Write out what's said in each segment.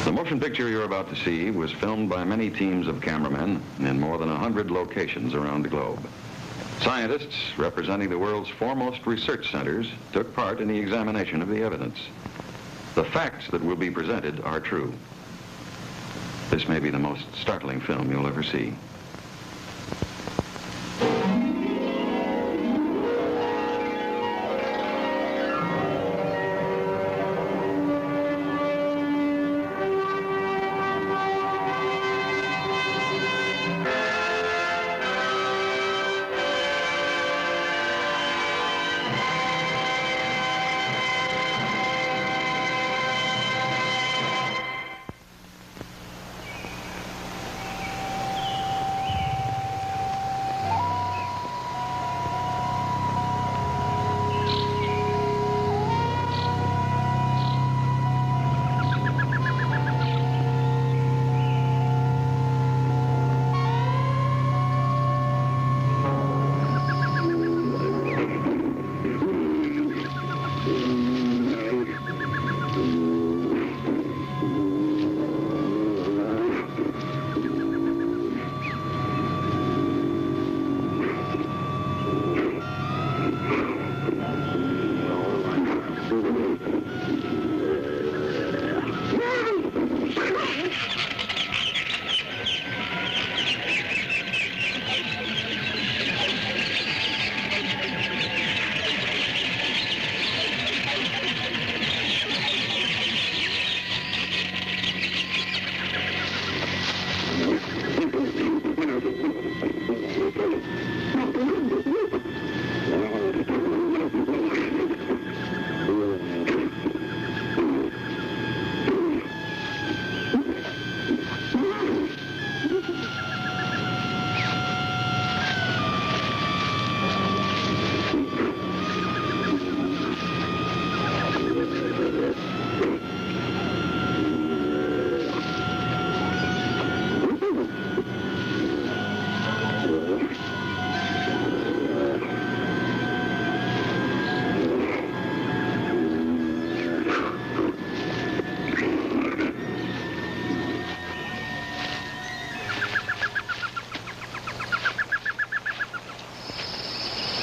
The motion picture you're about to see was filmed by many teams of cameramen in more than 100 locations around the globe. Scientists representing the world's foremost research centers took part in the examination of the evidence. The facts that will be presented are true. This may be the most startling film you'll ever see.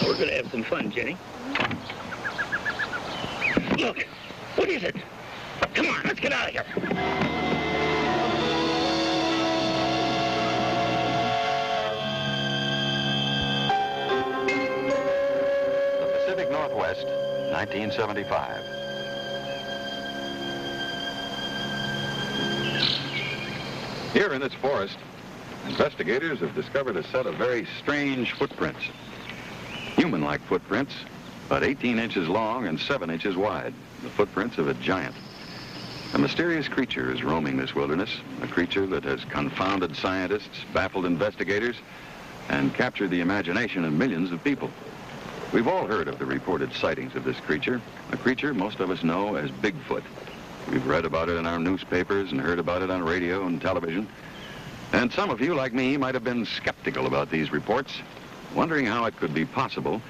We're gonna have some fun, Jenny. Look, what is it? Come on, let's get out of here. The Pacific Northwest, 1975. Here in this forest, investigators have discovered a set of very strange footprints. Human-like footprints, about 18 inches long and 7 inches wide. The footprints of a giant. A mysterious creature is roaming this wilderness, a creature that has confounded scientists, baffled investigators, and captured the imagination of millions of people. We've all heard of the reported sightings of this creature, a creature most of us know as Bigfoot. We've read about it in our newspapers and heard about it on radio and television. And some of you, like me, might have been skeptical about these reports, wondering how it could be possible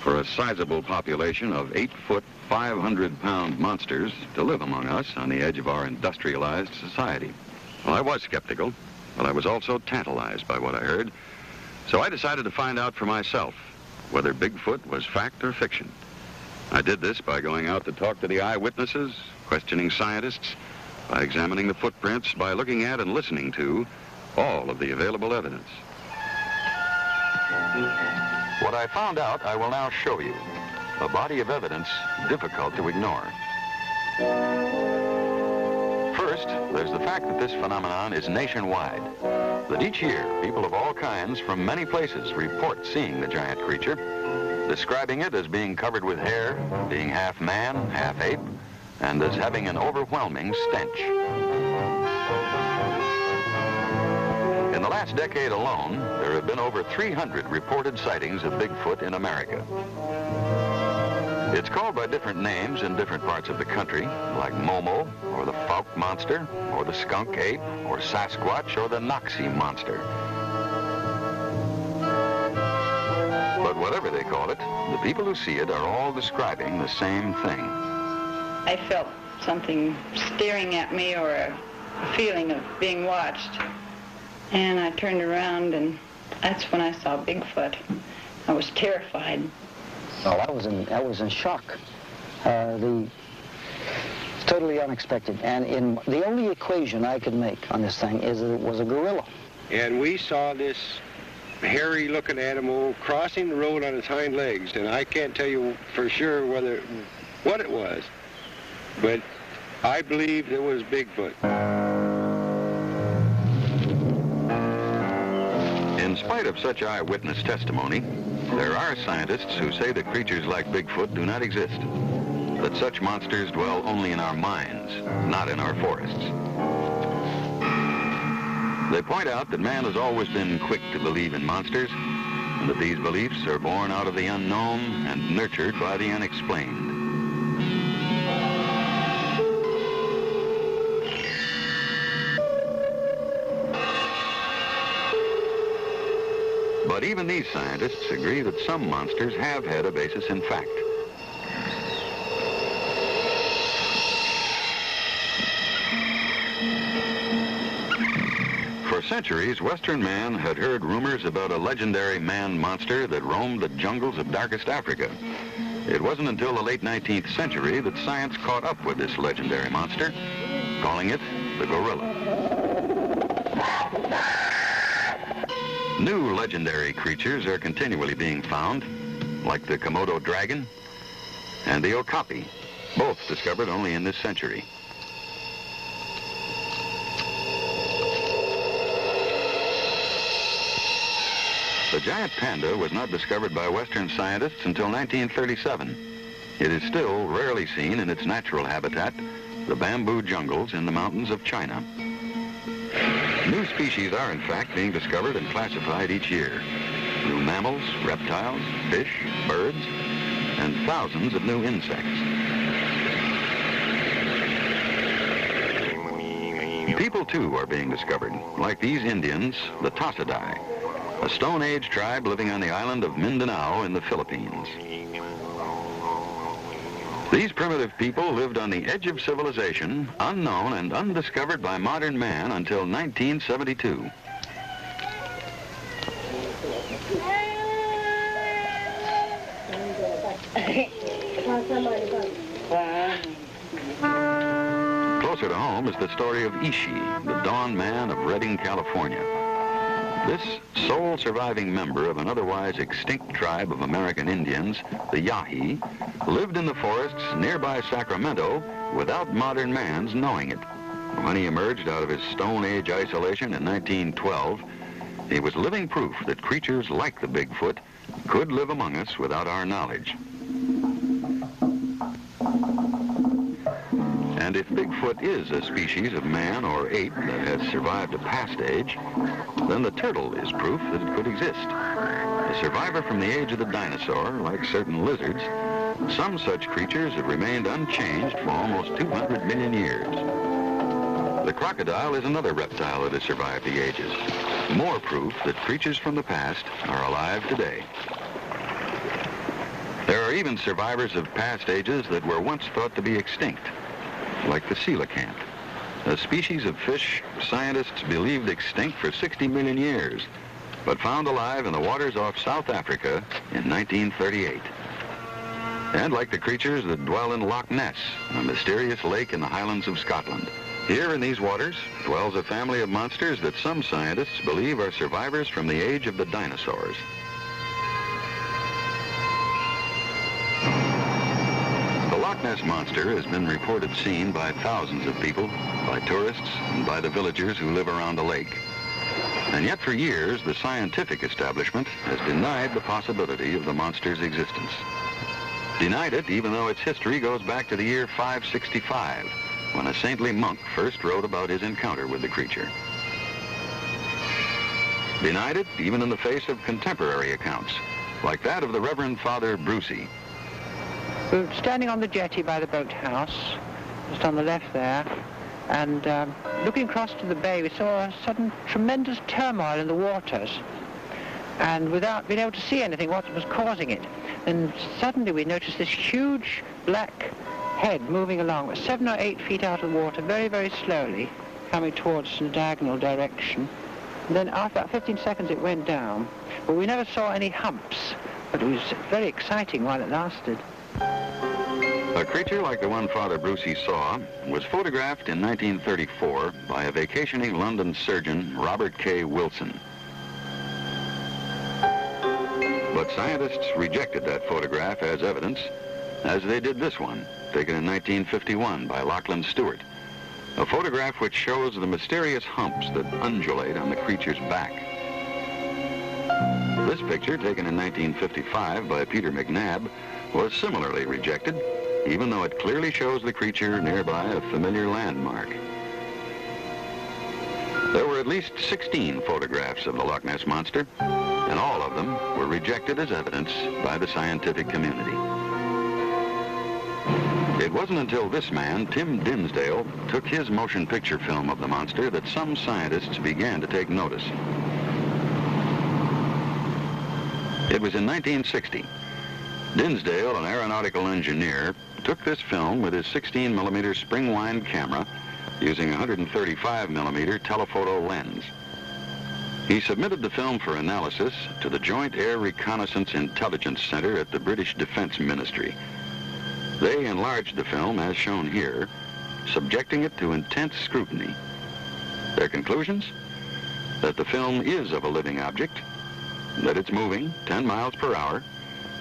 for a sizable population of 8-foot, 500-pound monsters to live among us on the edge of our industrialized society. Well, I was skeptical, but I was also tantalized by what I heard. So I decided to find out for myself whether Bigfoot was fact or fiction. I did this by going out to talk to the eyewitnesses, questioning scientists, by examining the footprints, by looking at and listening to all of the available evidence. What I found out, I will now show you. A body of evidence difficult to ignore. First, there's the fact that this phenomenon is nationwide. That each year, people of all kinds from many places report seeing the giant creature, describing it as being covered with hair, being half man, half ape, and as having an overwhelming stench. In the last decade alone, there have been over 300 reported sightings of Bigfoot in America. It's called by different names in different parts of the country, like Momo, or the Fouke Monster, or the Skunk Ape, or Sasquatch, or the Noxie Monster. But whatever they call it, the people who see it are all describing the same thing. I felt something staring at me, or feeling of being watched. And I turned around, and that's when I saw Bigfoot. I was terrified. Well, I was in shock. It's totally unexpected. And the only equation I could make on this thing is that it was a gorilla. And we saw this hairy-looking animal crossing the road on its hind legs, and I can't tell you for sure what it was, but I believe it was Bigfoot. In spite of such eyewitness testimony, there are scientists who say that creatures like Bigfoot do not exist, that such monsters dwell only in our minds, not in our forests. They point out that man has always been quick to believe in monsters, and that these beliefs are born out of the unknown and nurtured by the unexplained. But even these scientists agree that some monsters have had a basis in fact. For centuries, Western man had heard rumors about a legendary man-monster that roamed the jungles of darkest Africa. It wasn't until the late 19th century that science caught up with this legendary monster, calling it the gorilla. New legendary creatures are continually being found, like the Komodo dragon and the okapi, both discovered only in this century. The giant panda was not discovered by Western scientists until 1937. It is still rarely seen in its natural habitat, the bamboo jungles in the mountains of China. New species are, in fact, being discovered and classified each year. New mammals, reptiles, fish, birds, and thousands of new insects. People, too, are being discovered, like these Indians, the Tasadai, a Stone Age tribe living on the island of Mindanao in the Philippines. These primitive people lived on the edge of civilization, unknown and undiscovered by modern man until 1972. Closer to home is the story of Ishi, the Dawn Man of Redding, California. This sole surviving member of an otherwise extinct tribe of American Indians, the Yahi, lived in the forests nearby Sacramento without modern man's knowing it. When he emerged out of his Stone Age isolation in 1912, he was living proof that creatures like the Bigfoot could live among us without our knowledge. And if Bigfoot is a species of man or ape that has survived a past age, then the turtle is proof that it could exist. A survivor from the age of the dinosaur, like certain lizards, some such creatures have remained unchanged for almost 200 million years. The crocodile is another reptile that has survived the ages. More proof that creatures from the past are alive today. There are even survivors of past ages that were once thought to be extinct, like the coelacanth, a species of fish scientists believed extinct for 60 million years, but found alive in the waters off South Africa in 1938. And like the creatures that dwell in Loch Ness, a mysterious lake in the Highlands of Scotland. Here in these waters dwells a family of monsters that some scientists believe are survivors from the age of the dinosaurs. The Loch Ness Monster has been reported seen by thousands of people, by tourists, and by the villagers who live around the lake. And yet for years, the scientific establishment has denied the possibility of the monster's existence. Denied it even though its history goes back to the year 565, when a saintly monk first wrote about his encounter with the creature. Denied it even in the face of contemporary accounts, like that of the Reverend Father Brucey. We were standing on the jetty by the boathouse, just on the left there, and looking across to the bay, we saw a sudden tremendous turmoil in the waters, and without being able to see anything, what was causing it. And suddenly we noticed this huge black head moving along, 7 or 8 feet out of the water, very, very slowly. coming towards us in a diagonal direction. And then after about 15 seconds it went down. But we never saw any humps. But it was very exciting while it lasted. A creature like the one Father Brucey saw was photographed in 1934 by a vacationing London surgeon, Robert K. Wilson. But scientists rejected that photograph as evidence, as they did this one, taken in 1951 by Lachlan Stewart, a photograph which shows the mysterious humps that undulate on the creature's back. This picture, taken in 1955 by Peter McNabb, was similarly rejected, even though it clearly shows the creature nearby a familiar landmark. There were at least 16 photographs of the Loch Ness Monster, and all of them were rejected as evidence by the scientific community. It wasn't until this man, Tim Dinsdale, took his motion picture film of the monster that some scientists began to take notice. It was in 1960. Dinsdale, an aeronautical engineer, took this film with his 16mm spring-wind camera using a 135mm telephoto lens. He submitted the film for analysis to the Joint Air Reconnaissance Intelligence Center at the British Defense Ministry. They enlarged the film, as shown here, subjecting it to intense scrutiny. Their conclusions? That the film is of a living object, that it's moving 10 miles per hour,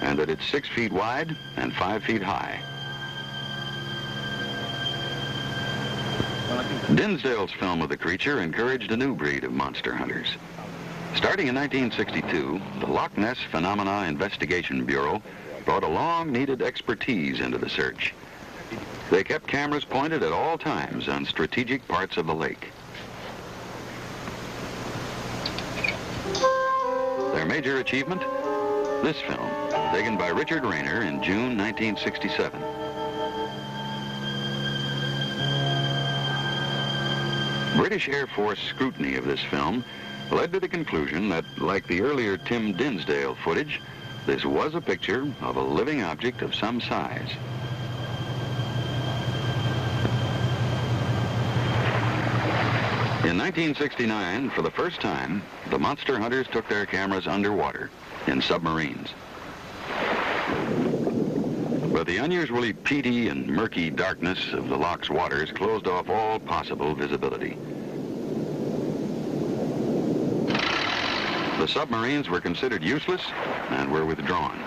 and that it's 6 feet wide and 5 feet high. Dinsdale's film of the creature encouraged a new breed of monster hunters. Starting in 1962, the Loch Ness Phenomena Investigation Bureau brought a long-needed expertise into the search. They kept cameras pointed at all times on strategic parts of the lake. Their major achievement? This film, taken by Richard Rayner in June 1967. British Air Force scrutiny of this film led to the conclusion that, like the earlier Tim Dinsdale footage, this was a picture of a living object of some size. In 1969, for the first time, the monster hunters took their cameras underwater, in submarines. But the unusually peaty and murky darkness of the loch's waters closed off all possible visibility. The submarines were considered useless and were withdrawn.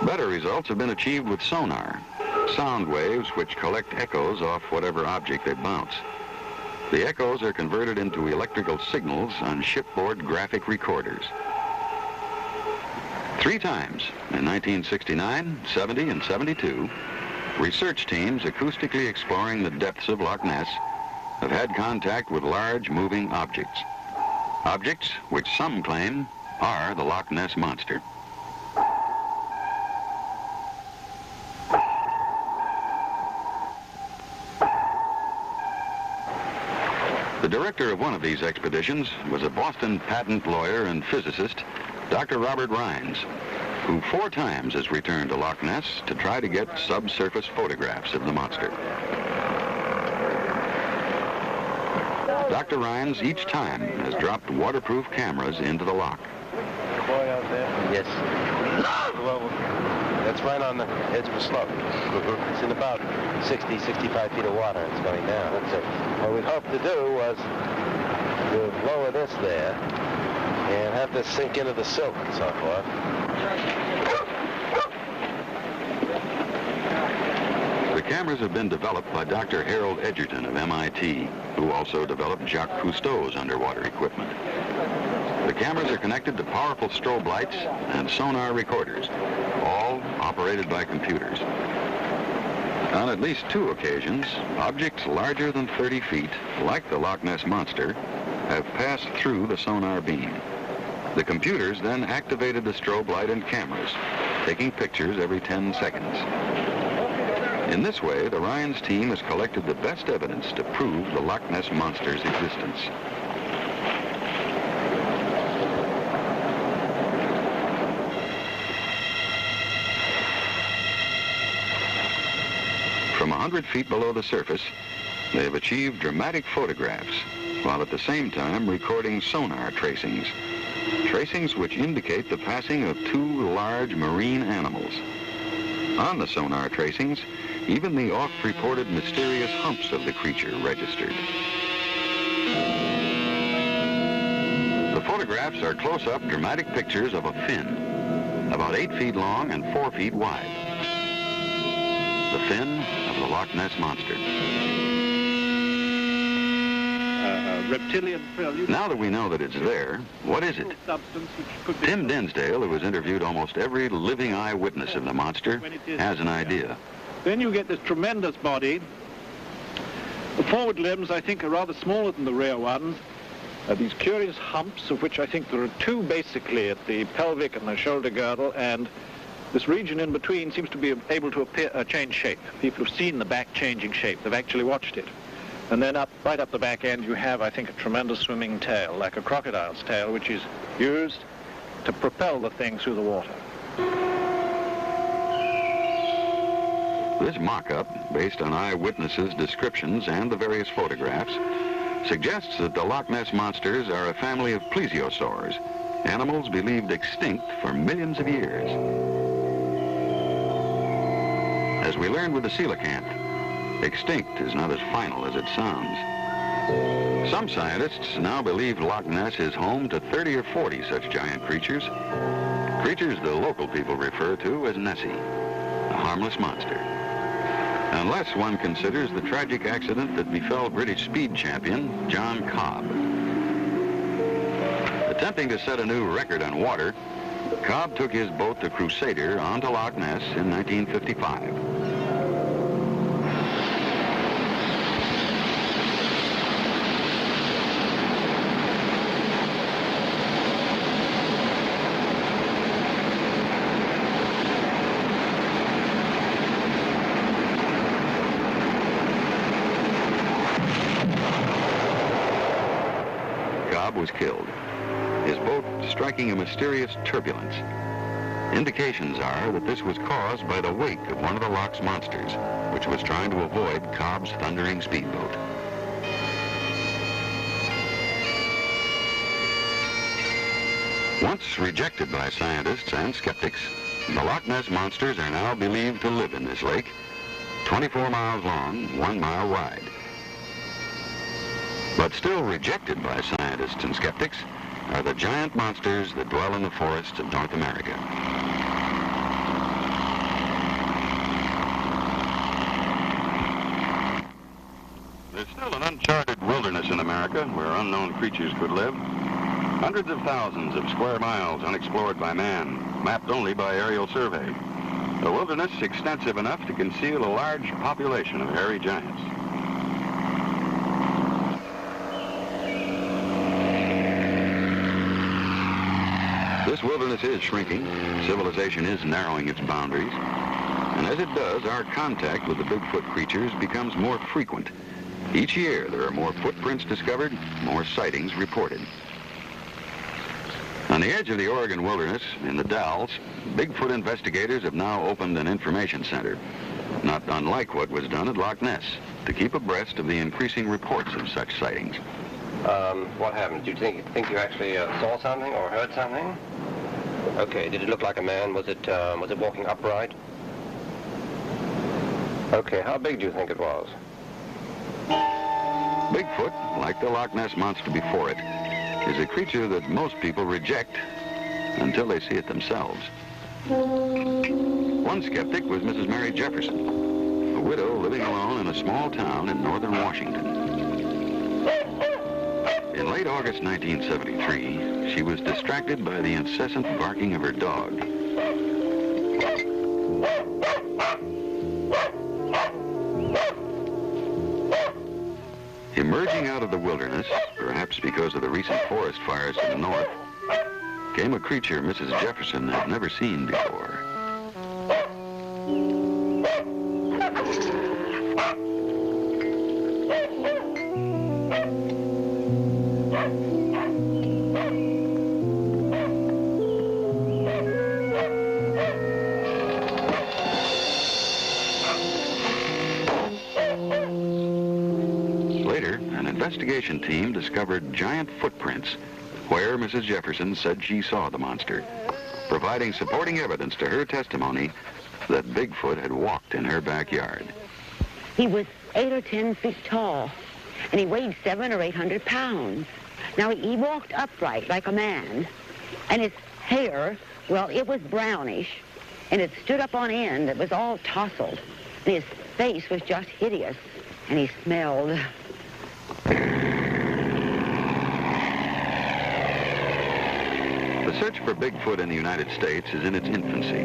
Better results have been achieved with sonar, sound waves which collect echoes off whatever object they bounce. The echoes are converted into electrical signals on shipboard graphic recorders. 3 times, in 1969, 70, and 72, research teams acoustically exploring the depths of Loch Ness have had contact with large moving objects. Objects which some claim are the Loch Ness Monster. The director of one of these expeditions was a Boston patent lawyer and physicist, Dr. Robert Rines, who 4 times has returned to Loch Ness to try to get subsurface photographs of the monster. Dr. Rines each time has dropped waterproof cameras into the loch. The boy out there? Yes. Well, that's right on the edge of a slope. It's in about 60, 65 feet of water. It's going down. That's it. What we'd hoped to do was to lower this there and have this sink into the silt and so forth. The cameras have been developed by Dr. Harold Edgerton of MIT, who also developed Jacques Cousteau's underwater equipment. The cameras are connected to powerful strobe lights and sonar recorders, all operated by computers. On at least 2 occasions, objects larger than 30 feet, like the Loch Ness Monster, have passed through the sonar beam. The computers then activated the strobe light and cameras, taking pictures every 10 seconds. In this way, the Rines team has collected the best evidence to prove the Loch Ness Monster's existence. 100 feet below the surface, they have achieved dramatic photographs, while at the same time recording sonar tracings. Tracings which indicate the passing of two large marine animals. On the sonar tracings, even the oft-reported mysterious humps of the creature registered. The photographs are close-up dramatic pictures of a fin, about 8 feet long and 4 feet wide. The fin of the Loch Ness Monster. Reptilian prelude. Now that we know that it's there, what is it? Tim Dinsdale, who has interviewed almost every living eyewitness of the monster, has an idea. Then you get this tremendous body. The forward limbs, I think, are rather smaller than the rear ones. These curious humps, of which I think there are two basically at the pelvic and the shoulder girdle, and this region in between seems to be able to change shape. People have seen the back changing shape. They've actually watched it. And then right up the back end, you have, I think, a tremendous swimming tail, like a crocodile's tail, which is used to propel the thing through the water. This mock-up, based on eyewitnesses' descriptions and the various photographs, suggests that the Loch Ness Monsters are a family of plesiosaurs, animals believed extinct for millions of years. As we learned with the coelacanth, extinct is not as final as it sounds. Some scientists now believe Loch Ness is home to 30 or 40 such giant creatures, creatures the local people refer to as Nessie, a harmless monster. Unless one considers the tragic accident that befell British speed champion John Cobb. Attempting to set a new record on water, Cobb took his boat, the Crusader, onto Loch Ness in 1955. Was killed, his boat striking a mysterious turbulence. Indications are that this was caused by the wake of one of the loch's monsters, which was trying to avoid Cobb's thundering speedboat. Once rejected by scientists and skeptics, the Loch Ness Monsters are now believed to live in this lake, 24 miles long, 1 mile wide. But still rejected by scientists and skeptics are the giant monsters that dwell in the forests of North America. There's still an uncharted wilderness in America where unknown creatures could live. Hundreds of thousands of square miles unexplored by man, mapped only by aerial survey. A wilderness extensive enough to conceal a large population of hairy giants. This wilderness is shrinking. Civilization is narrowing its boundaries. And as it does, our contact with the Bigfoot creatures becomes more frequent. Each year, there are more footprints discovered, more sightings reported. On the edge of the Oregon wilderness, in the Dalles, Bigfoot investigators have now opened an information center, not unlike what was done at Loch Ness, to keep abreast of the increasing reports of such sightings. What happened? Do you think you actually saw something or heard something? Okay, did it look like a man? Was it walking upright? Okay, how big do you think it was? Bigfoot, like the Loch Ness Monster before it, is a creature that most people reject until they see it themselves. One skeptic was Mrs. Mary Jefferson, a widow living alone in a small town in northern Washington. In late August 1973, she was distracted by the incessant barking of her dog. Emerging out of the wilderness, perhaps because of the recent forest fires to the north, came a creature Mrs. Jefferson had never seen before. investigation team discovered giant footprints where Mrs. Jefferson said she saw the monster, providing supporting evidence to her testimony that Bigfoot had walked in her backyard. He was 8 or 10 feet tall, and he weighed 700 or 800 pounds. Now, he walked upright like a man, and his hair, well, it was brownish, and it stood up on end. It was all tousled, and his face was just hideous, and he smelled. The search for Bigfoot in the United States is in its infancy.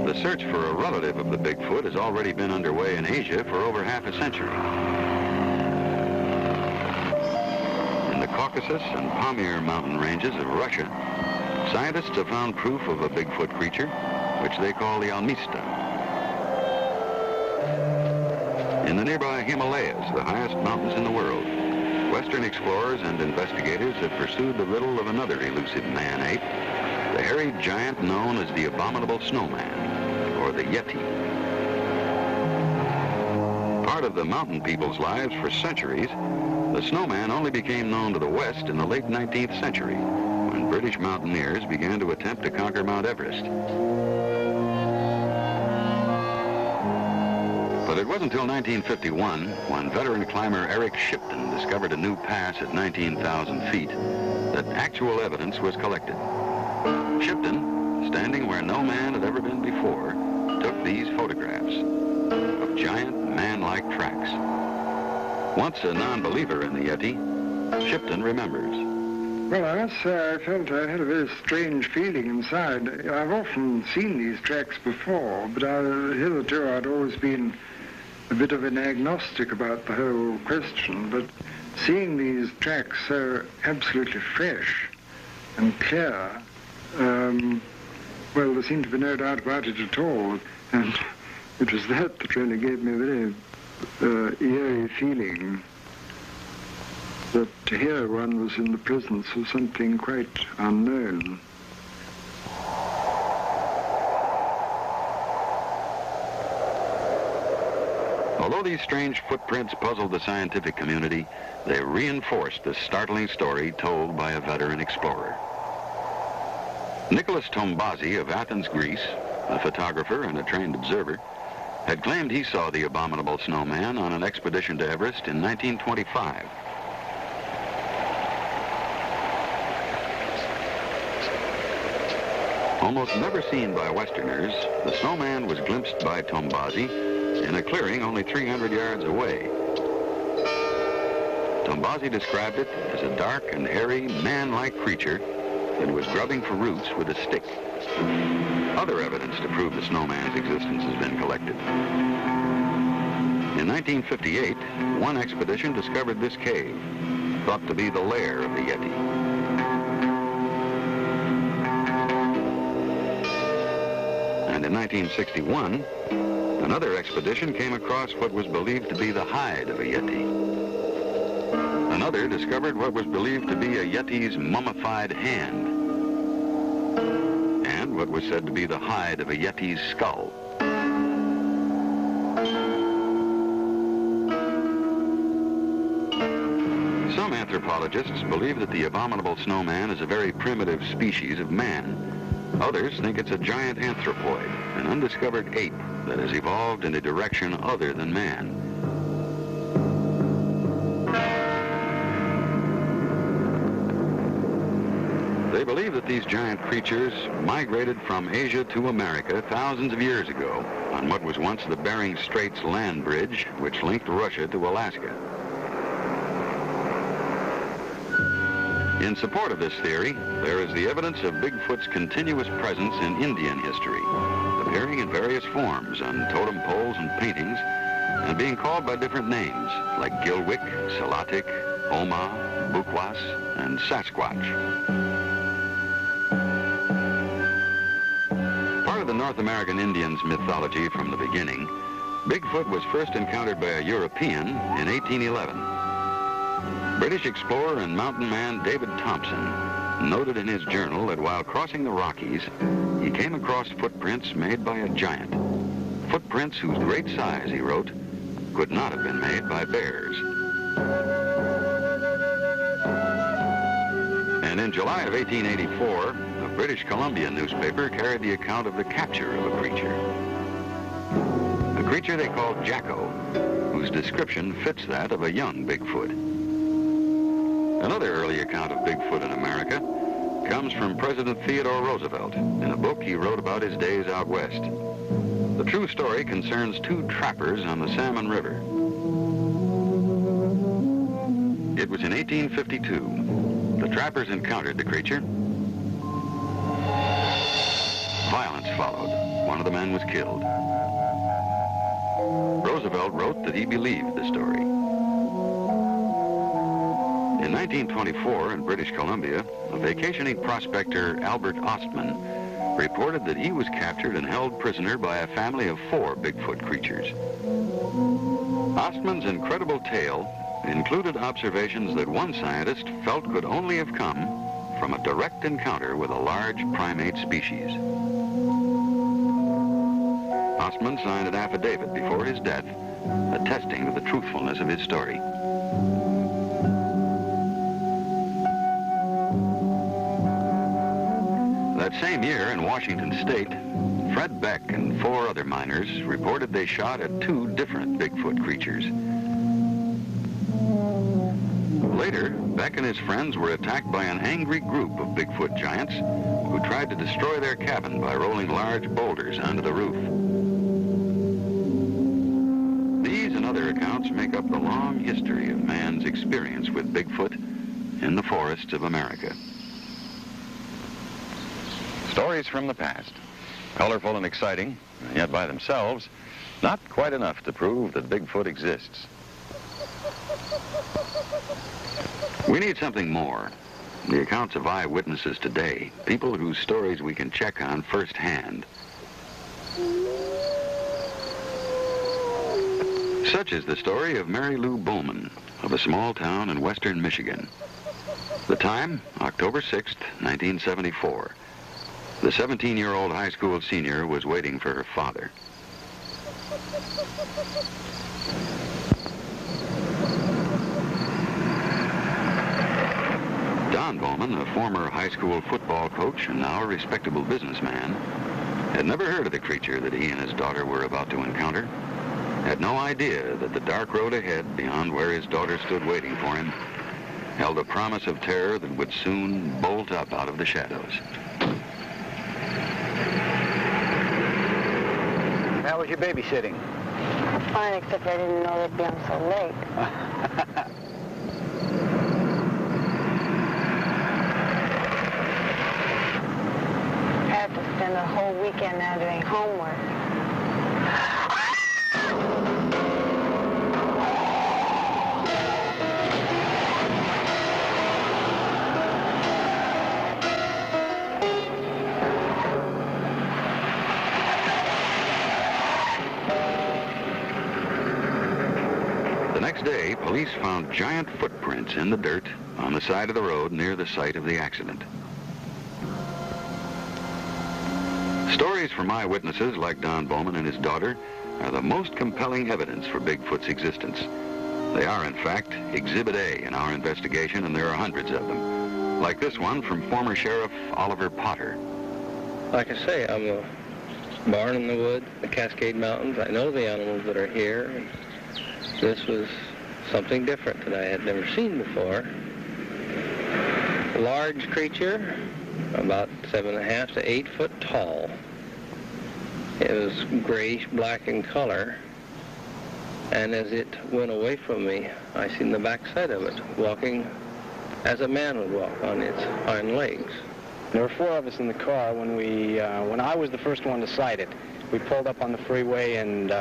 The search for a relative of the Bigfoot has already been underway in Asia for over half a century. In the Caucasus and Pamir mountain ranges of Russia, scientists have found proof of a Bigfoot creature, which they call the Almista. In the nearby Himalayas, the highest mountains in the world, Western explorers and investigators have pursued the riddle of another elusive man-ape, the hairy giant known as the abominable snowman, or the Yeti. Part of the mountain people's lives for centuries, the snowman only became known to the West in the late 19th century, when British mountaineers began to attempt to conquer Mount Everest. But it wasn't until 1951, when veteran climber Eric Shipton discovered a new pass at 19,000 feet, that actual evidence was collected. Shipton, standing where no man had ever been before, took these photographs of giant man-like tracks. Once a non-believer in the Yeti, Shipton remembers. Well, I must say I felt I had a very strange feeling inside. I've often seen these tracks before, but hitherto I'd always been a bit of an agnostic about the whole question, but seeing these tracks so absolutely fresh and clear, well, there seemed to be no doubt about it at all, and it was that really gave me a very eerie feeling that here one was in the presence of something quite unknown. Although these strange footprints puzzled the scientific community, they reinforced the startling story told by a veteran explorer. Nicholas Tombazi of Athens, Greece, a photographer and a trained observer, had claimed he saw the abominable snowman on an expedition to Everest in 1925. Almost never seen by Westerners, the snowman was glimpsed by Tombazi in a clearing only 300 yards away. Tombazi described it as a dark and hairy, man-like creature that was grubbing for roots with a stick. Other evidence to prove the snowman's existence has been collected. In 1958, one expedition discovered this cave, thought to be the lair of the Yeti. And in 1961, another expedition came across what was believed to be the hide of a Yeti. Another discovered what was believed to be a Yeti's mummified hand, and what was said to be the hide of a Yeti's skull. Some anthropologists believe that the abominable snowman is a very primitive species of man. Others think it's a giant anthropoid, an undiscovered ape that has evolved in a direction other than man. They believe that these giant creatures migrated from Asia to America thousands of years ago on what was once the Bering Straits land bridge, which linked Russia to Alaska. In support of this theory, there is the evidence of Bigfoot's continuous presence in Indian history, appearing in various forms on totem poles and paintings, and being called by different names, like Gilwick, Salatic, Oma, Bukwas, and Sasquatch. Part of the North American Indians' mythology from the beginning, Bigfoot was first encountered by a European in 1811. British explorer and mountain man David Thompson noted in his journal that while crossing the Rockies, he came across footprints made by a giant. Footprints whose great size, he wrote, could not have been made by bears. And in July of 1884, a British Columbia newspaper carried the account of the capture of a creature. A creature they called Jacko, whose description fits that of a young Bigfoot. Another early account of Bigfoot in America comes from President Theodore Roosevelt in a book he wrote about his days out west. The true story concerns two trappers on the Salmon River. It was in 1852. The trappers encountered the creature. Violence followed. One of the men was killed. Roosevelt wrote that he believed the story. In 1924, in British Columbia, a vacationing prospector, Albert Ostman, reported that he was captured and held prisoner by a family of 4 Bigfoot creatures. Ostman's incredible tale included observations that one scientist felt could only have come from a direct encounter with a large primate species. Ostman signed an affidavit before his death attesting to the truthfulness of his story. That same year in Washington State, Fred Beck and 4 other miners reported they shot at 2 different Bigfoot creatures. Later, Beck and his friends were attacked by an angry group of Bigfoot giants who tried to destroy their cabin by rolling large boulders onto the roof. These and other accounts make up the long history of man's experience with Bigfoot in the forests of America. Stories from the past, colorful and exciting, and yet by themselves, not quite enough to prove that Bigfoot exists. We need something more. The accounts of eyewitnesses today, people whose stories we can check on firsthand. Such is the story of Mary Lou Bowman of a small town in western Michigan. The time, October 6th, 1974. The 17-year-old high school senior was waiting for her father. Don Bowman, a former high school football coach and now a respectable businessman, had never heard of the creature that he and his daughter were about to encounter, had no idea that the dark road ahead beyond where his daughter stood waiting for him held a promise of terror that would soon bolt up out of the shadows. How was your babysitting? Fine, except I didn't know they'd be on so late. I have to spend the whole weekend now doing homework. Day, police found giant footprints in the dirt on the side of the road near the site of the accident. Stories from eyewitnesses like Don Bowman and his daughter are the most compelling evidence for Bigfoot's existence. They are, in fact, Exhibit A in our investigation, and there are hundreds of them. Like this one from former Sheriff Oliver Potter. Like I say, I'm born in the woods, the Cascade Mountains. I know the animals that are here. And this was something different that I had never seen before. A large creature, about 7.5 to 8 foot tall. It was grayish-black in color, and as it went away from me, I seen the backside of it, walking as a man would walk on its hind legs. There were 4 of us in the car when I was the first one to sight it. We pulled up on the freeway and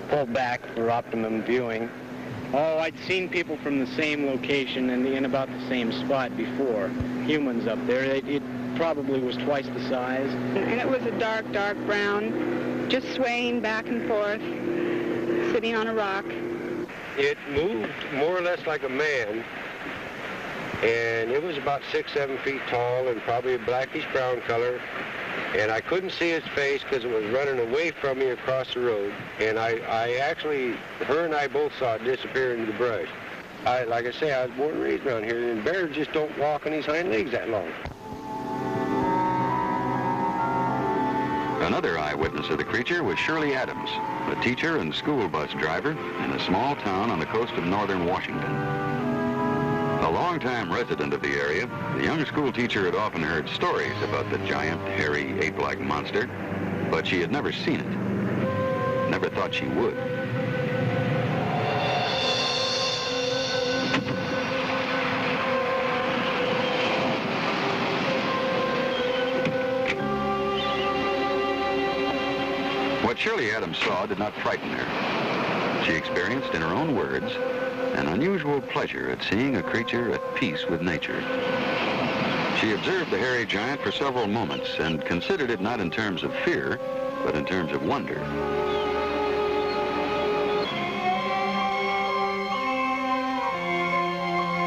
pulled back for optimum viewing. Oh, I'd seen people from the same location and in about the same spot before. Humans up there. It probably was twice the size. And it was a dark, dark brown, just swaying back and forth, sitting on a rock. It moved more or less like a man, and it was about 6-7 feet tall and probably a blackish-brown color. And I couldn't see his face because it was running away from me across the road. And I actually, her and I both saw it disappear into the brush. Like I say, I was born and raised around here, and bears just don't walk on these hind legs that long. Another eyewitness of the creature was Shirley Adams, a teacher and school bus driver in a small town on the coast of northern Washington. A longtime resident of the area, the young school teacher had often heard stories about the giant, hairy, ape-like monster, but she had never seen it. Never thought she would. What Shirley Adams saw did not frighten her. She experienced, in her own words, an unusual pleasure at seeing a creature at peace with nature. She observed the hairy giant for several moments and considered it not in terms of fear, but in terms of wonder.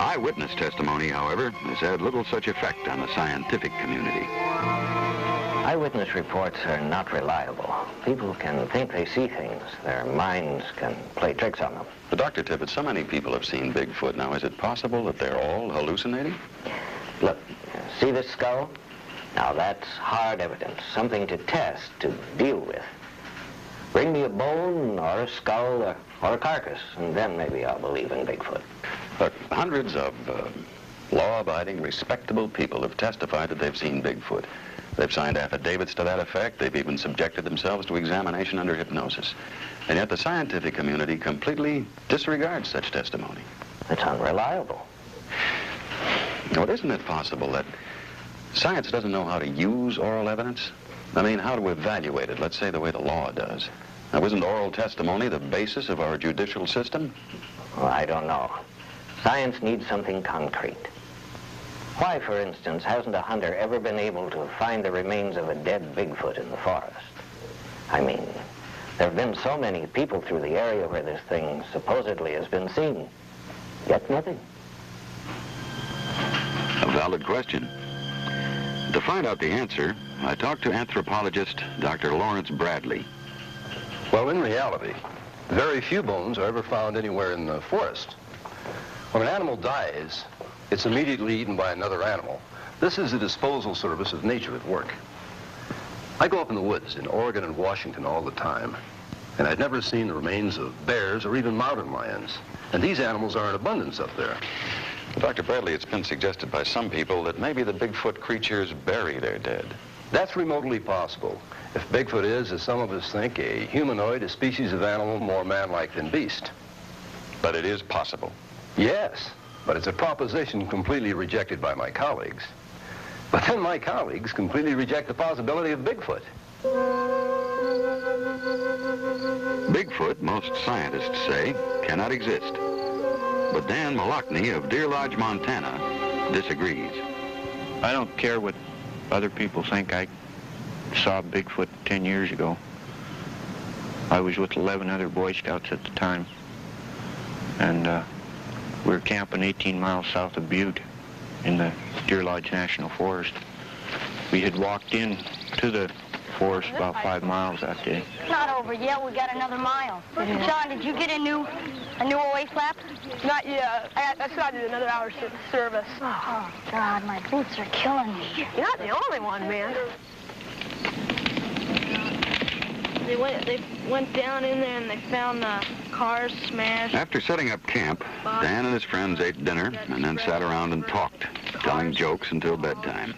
Eyewitness testimony, however, has had little such effect on the scientific community. Eyewitness reports are not reliable. People can think they see things. Their minds can play tricks on them. But Dr. Tibbet, so many people have seen Bigfoot. Now, is it possible that they're all hallucinating? Look, see this skull? Now, that's hard evidence, something to test, to deal with. Bring me a bone or a skull or a carcass, and then maybe I'll believe in Bigfoot. Look, hundreds of law-abiding, respectable people have testified that they've seen Bigfoot. They've signed affidavits to that effect. They've even subjected themselves to examination under hypnosis. And yet the scientific community completely disregards such testimony. It's unreliable. Now, isn't it possible that science doesn't know how to use oral evidence? I mean, how to evaluate it, let's say the way the law does. Now, isn't oral testimony the basis of our judicial system? Well, I don't know. Science needs something concrete. Why, for instance, hasn't a hunter ever been able to find the remains of a dead Bigfoot in the forest? I mean, there have been so many people through the area where this thing supposedly has been seen, yet nothing. A valid question. To find out the answer, I talked to anthropologist Dr. Lawrence Bradley. Well, in reality, very few bones are ever found anywhere in the forest. When an animal dies, it's immediately eaten by another animal. This is the disposal service of nature at work. I go up in the woods in Oregon and Washington all the time, and I'd never seen the remains of bears or even mountain lions. And these animals are in abundance up there. Dr. Bradley, it's been suggested by some people that maybe the Bigfoot creatures bury their dead. That's remotely possible. If Bigfoot is, as some of us think, a humanoid, a species of animal more man-like than beast. But it is possible. Yes. But it's a proposition completely rejected by my colleagues. But then my colleagues completely reject the possibility of Bigfoot. Bigfoot, most scientists say, cannot exist. But Dan Malachny of Deer Lodge, Montana, disagrees. I don't care what other people think. I saw Bigfoot 10 years ago. I was with 11 other Boy Scouts at the time. And we were camping 18 miles south of Butte in the Deer Lodge National Forest. We had walked in to the forest about 5 miles that day. Not over yet. We got another mile. John, did you get a new away flap? Not yet. I started another hour's service. Oh, God, my boots are killing me. You're not the only one, man. They went down in there and they found cars smashed. After setting up camp, Dan and his friends ate dinner and then sat around and talked, telling jokes until bedtime.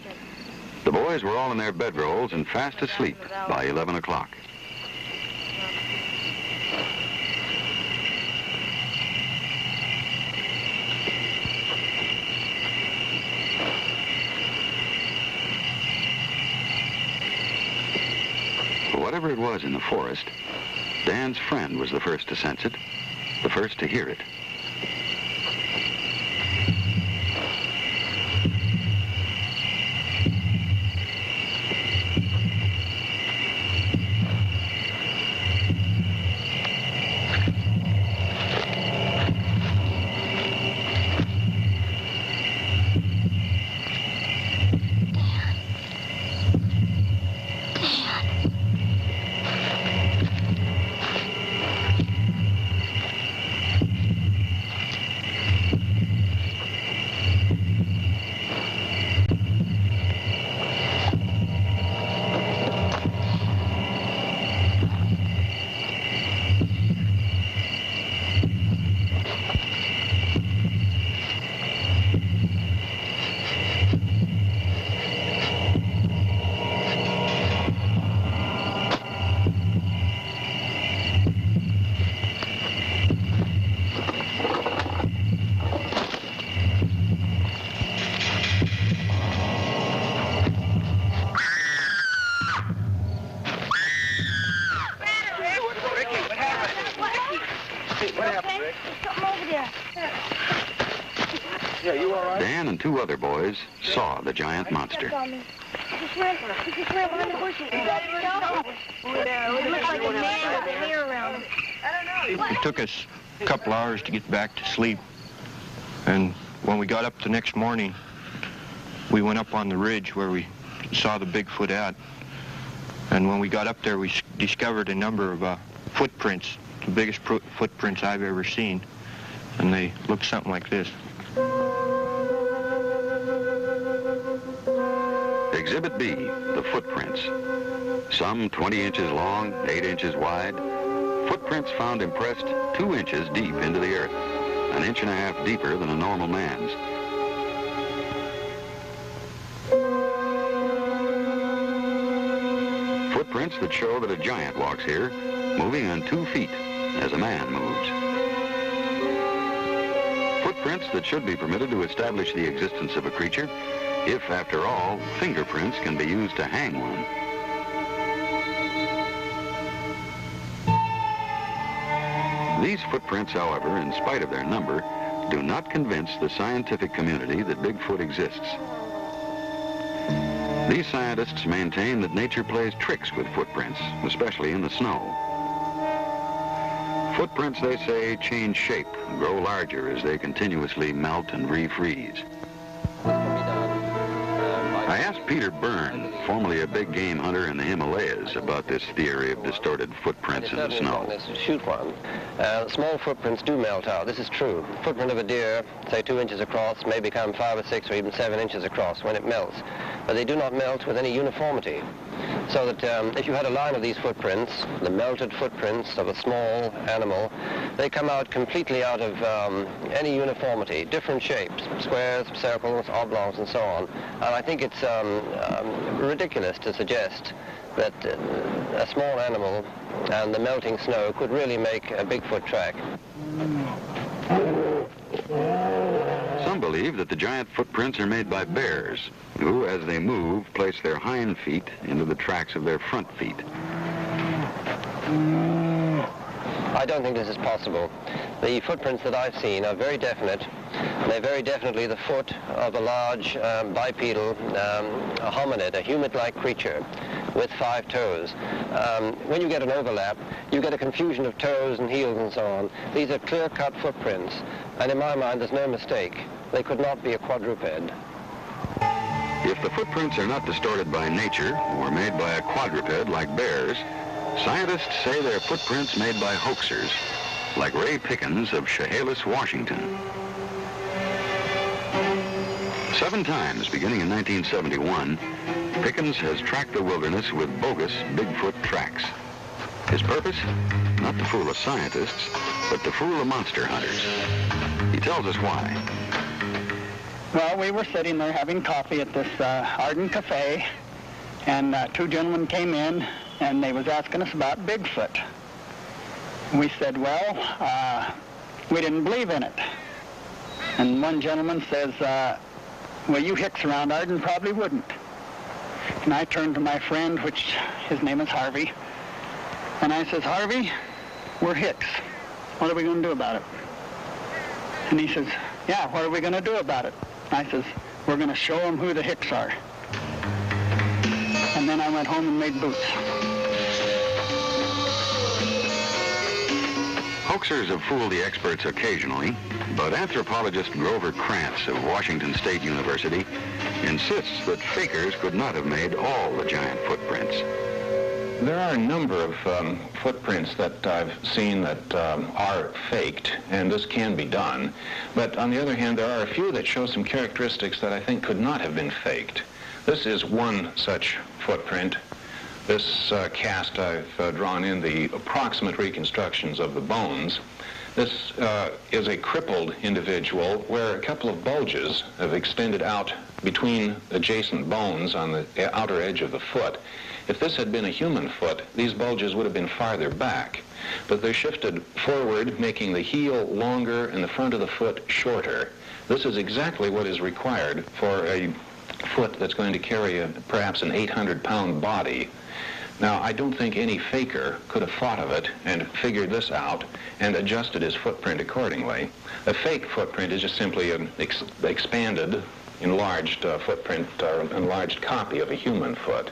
The boys were all in their bedrolls and fast asleep by 11 o'clock. Whatever it was in the forest, Dan's friend was the first to sense it, the first to hear it. and 2 other boys saw the giant monster. It took us a couple hours to get back to sleep. And when we got up the next morning, we went up on the ridge where we saw the Bigfoot at. And when we got up there, we discovered a number of footprints, the biggest footprints I've ever seen. And they look something like this. Exhibit B, the footprints. Some 20 inches long, 8 inches wide. Footprints found impressed 2 inches deep into the earth, 1.5 inches deeper than a normal man's. Footprints that show that a giant walks here, moving on 2 feet as a man moves. Footprints that should be permitted to establish the existence of a creature, if, after all, fingerprints can be used to hang one. These footprints, however, in spite of their number, do not convince the scientific community that Bigfoot exists. These scientists maintain that nature plays tricks with footprints, especially in the snow. Footprints, they say, change shape and grow larger as they continuously melt and refreeze. I asked Peter Byrne, formerly a big game hunter in the Himalayas, about this theory of distorted footprints in the snow. Shoot one. Small footprints do melt out. This is true. Footprint of a deer, say 2 inches across, may become 5 or 6 or even 7 inches across when it melts. But they do not melt with any uniformity. So that if you had a line of these footprints, the melted footprints of a small animal, they come out completely out of any uniformity, different shapes, squares, circles, oblongs, and so on. And I think it's ridiculous to suggest that a small animal and the melting snow could really make a Bigfoot track. Some believe that the giant footprints are made by bears, who, as they move, place their hind feet into the tracks of their front feet. I don't think this is possible. The footprints that I've seen are very definite. They're very definitely the foot of a large bipedal hominid, a humid-like creature with 5 toes. When you get an overlap, you get a confusion of toes and heels and so on. These are clear-cut footprints, and in my mind, there's no mistake. They could not be a quadruped. If the footprints are not distorted by nature or made by a quadruped like bears, scientists say they're footprints made by hoaxers, like Ray Pickens of Chehalis, Washington. 7 times, beginning in 1971, Pickens has tracked the wilderness with bogus Bigfoot tracks. His purpose? Not to fool the scientists, but to fool the monster hunters. He tells us why. Well, we were sitting there having coffee at this Arden Cafe, and 2 gentlemen came in, and they was asking us about Bigfoot. We said, well, we didn't believe in it. And one gentleman says, well, you hicks around Arden probably wouldn't. And I turned to my friend, which his name is Harvey, and I says, Harvey, we're hicks. What are we going to do about it? And he says, yeah, what are we going to do about it? I says, we're going to show them who the hicks are. And then I went home and made boots. Hoaxers have fooled the experts occasionally, but anthropologist Grover Krantz of Washington State University insists that fakers could not have made all the giant footprints. There are a number of footprints that I've seen that are faked, and this can be done. But on the other hand, there are a few that show some characteristics that I think could not have been faked. This is one such footprint. This cast, I've drawn in the approximate reconstructions of the bones. This is a crippled individual where a couple of bulges have extended out between adjacent bones on the outer edge of the foot. If this had been a human foot, these bulges would have been farther back, but they shifted forward, making the heel longer and the front of the foot shorter. This is exactly what is required for a foot that's going to carry perhaps an 800-pound body. Now, I don't think any faker could have thought of it and figured this out and adjusted his footprint accordingly. A fake footprint is just simply an expanded enlarged footprint or enlarged copy of a human foot.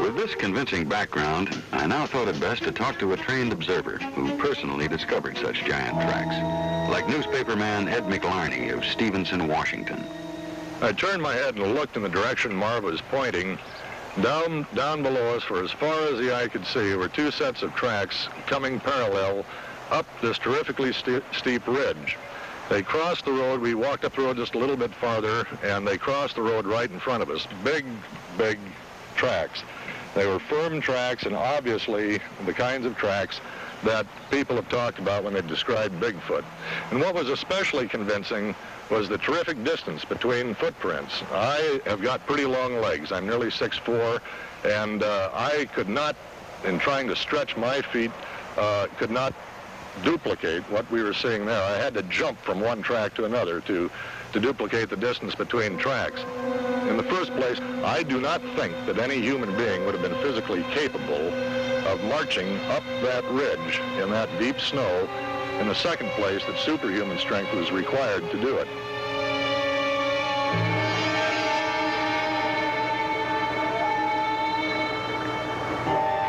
With this convincing background, I now thought it best to talk to a trained observer who personally discovered such giant tracks, like newspaperman Ed McLarney of Stevenson, Washington. I turned my head and looked in the direction Marv was pointing. Down below us, for as far as the eye could see, were two sets of tracks coming parallel up this terrifically steep ridge. They crossed the road. We walked up the road just a little bit farther, and they crossed the road right in front of us. Big, big tracks. They were firm tracks, and obviously the kinds of tracks that people have talked about when they described Bigfoot. And what was especially convincing was the terrific distance between footprints. I have got pretty long legs. I'm nearly 6'4", and I could not, in trying to stretch my feet, could not duplicate what we were seeing there. I had to jump from one track to another to duplicate the distance between tracks. In the first place, I do not think that any human being would have been physically capable of marching up that ridge in that deep snow. In the second place, that superhuman strength was required to do it.